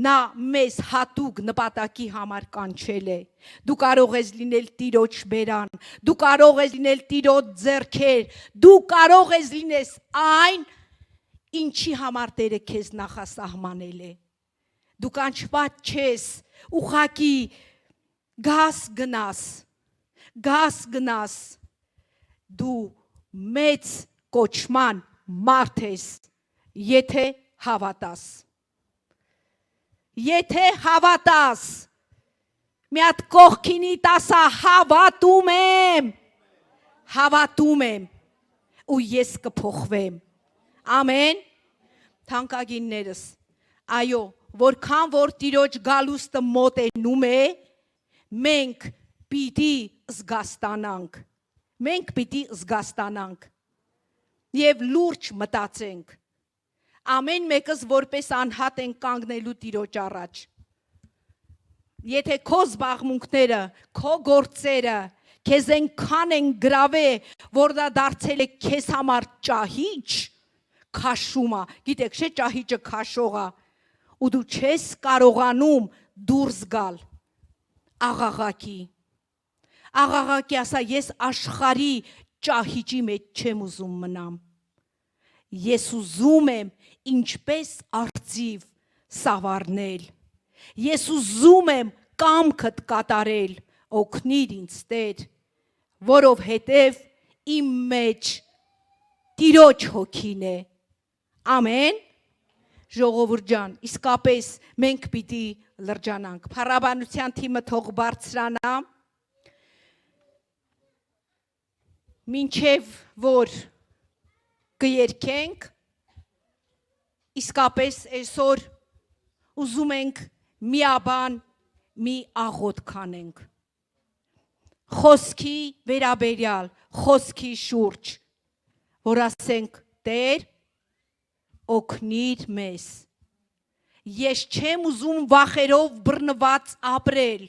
նա մեզ հատուկ նպատակի համար կանչել է, դու կարող ես լինել Տիրոջ բերան, դու կարող ես լինել Տիրոջ ձեռքեր, դու կարող ես լինես այն, ինչի համար Տերը քեզ նախասահմանել է, դու կանչված չես, ուղղակի գաս գնաս, դու մեծ կոչման մարդ ես, եթե հավատաս, մի հատ կողքինի տասա հավատում եմ, ու ես կփոխվեմ, ամեն, թանկագիններս, այո, որքան որ Տիրոջ գալուստը մոտենում է, մենք պիտի զգաստանանք, և լուրջ մտածենք, ամեն մեկս որպես անհատ են կանգնելու Տիրոջ առաջ, եթե քո զբաղմունքները, քո գործերը, քեզ ենքան են գրավել, որ դա դարձել է քեզ համար ճահիճ, քաշումա, գիտեք չէ ճահիճը քաշողա, ու դու չես կարողանում դուրս գալ, աղաղակի ասա, ես աշխարհի ճահիճի մեջ չեմ ուզում մնամ, ես ուզում եմ ինչպես արծիվ սավառնել, ես ուզում եմ կամքդ կատարել, օգնիր ինձ Տեր, որովհետև իմ մեջ Տիրոջ հոգին է, ամեն, ժողովուրդ ջան, իսկապես մենք պիտի լրջանանք, փառաբանության թիմը թող բարձրանա, մինչև որ կերկենք, իսկապես այսօր ուզում ենք միաբան մի աղոտ կանենք, խոսքի վերաբերյալ, խոսքի շուրջ, որ ասենք Տեր, օգնիր մեզ, ես չեմ ուզում վախերով բռնված ապրել,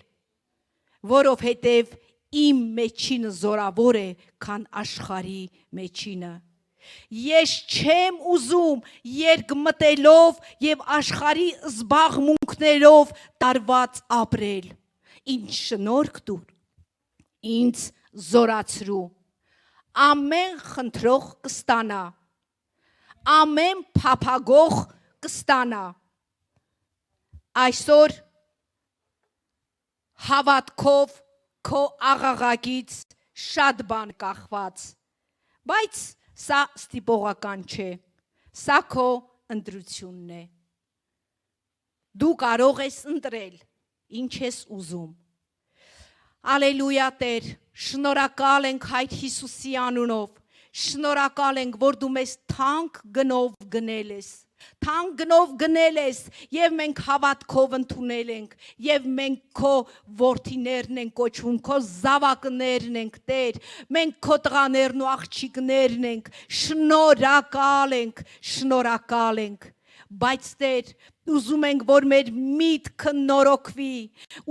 որովհետև իմ մեջինը զորավոր է, քան աշխարհի մեջինը, ես չեմ ուզում երկմտելով և աշխարհի զբաղմունքներով տարված ապրել, ինչ շնորհք տուր, ինձ զորացրու, ամեն խնդրող կստանա, ամեն փափագող կստանա, այսօր հավատքով քո աղաղակից շատ բան կախված, բայց սա ստիպողական չէ, սա քո ընտրությունն է, դու կարող ես ընտրել, ինչ ես ուզում, Ալելույա Տեր, շնորհակալ ենք Հայր Հիսուսի անունով, շնորհակալ ենք, որ դու մեզ թանկ գնով գնել ես, թանկ գնով գնել ես և մենք հավատքով ընդունել ենք, և մենք քո որդիներն ենք կոչվում, քո զավակներն ենք Տեր, մենք քո տղաներն ու աղջիկներն ենք, շնորհակալ ենք, բայց Տեր, ուզում ենք, որ մեր միտքը նորոգվի,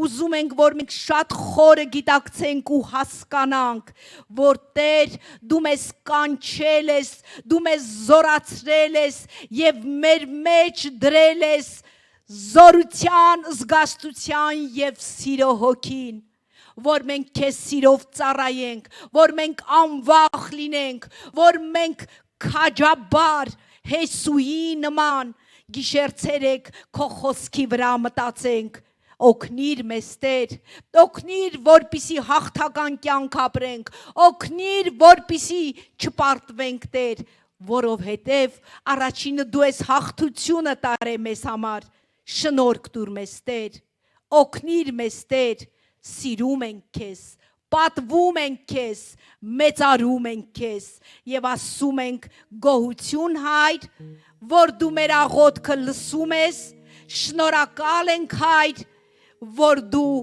ուզում ենք, որ մենք շատ խորը գիտակցենք ու հասկանանք, որ Տեր, դու մեզ կանչել ես, դու մեզ զորացրել ես և մեր մեջ դրել ես զորության, զգաստության և սիրո հոգին, որ մենք քեզ սիրով ծառայենք, որ մենք անվախ լինենք, որ մենք քաջաբար Հեսուի նման գիշեր-ցերեկ քո խոսքի վրա մտածենք, օգնիր մեզ Տեր, օգնիր, որպիսի հաղթական կյանք ապրենք, օգնիր, որպիսի չպարտվենք Տեր, որովհետև առաջինը դու ես հաղթությունը տարե մեզ համար, շնորհք տուր մեզ Տեր, օգնիր մեզ Տեր, սիրում ենք քեզ, պատվում ենք քեզ, մեծարում ենք քեզ և ասում ենք գոհություն Հայր, որ դու մեր աղոթքը լսում ես, շնորհակալ ենք Հայր, որ դու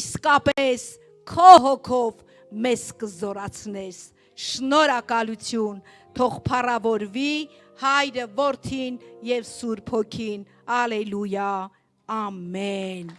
իսկապես քո հոգով մեզ կզորացնես, շնորհակալություն, թող փառավորվի Հայրը, Որդին և Սուրբ Հոգին, ալելույա, ամեն։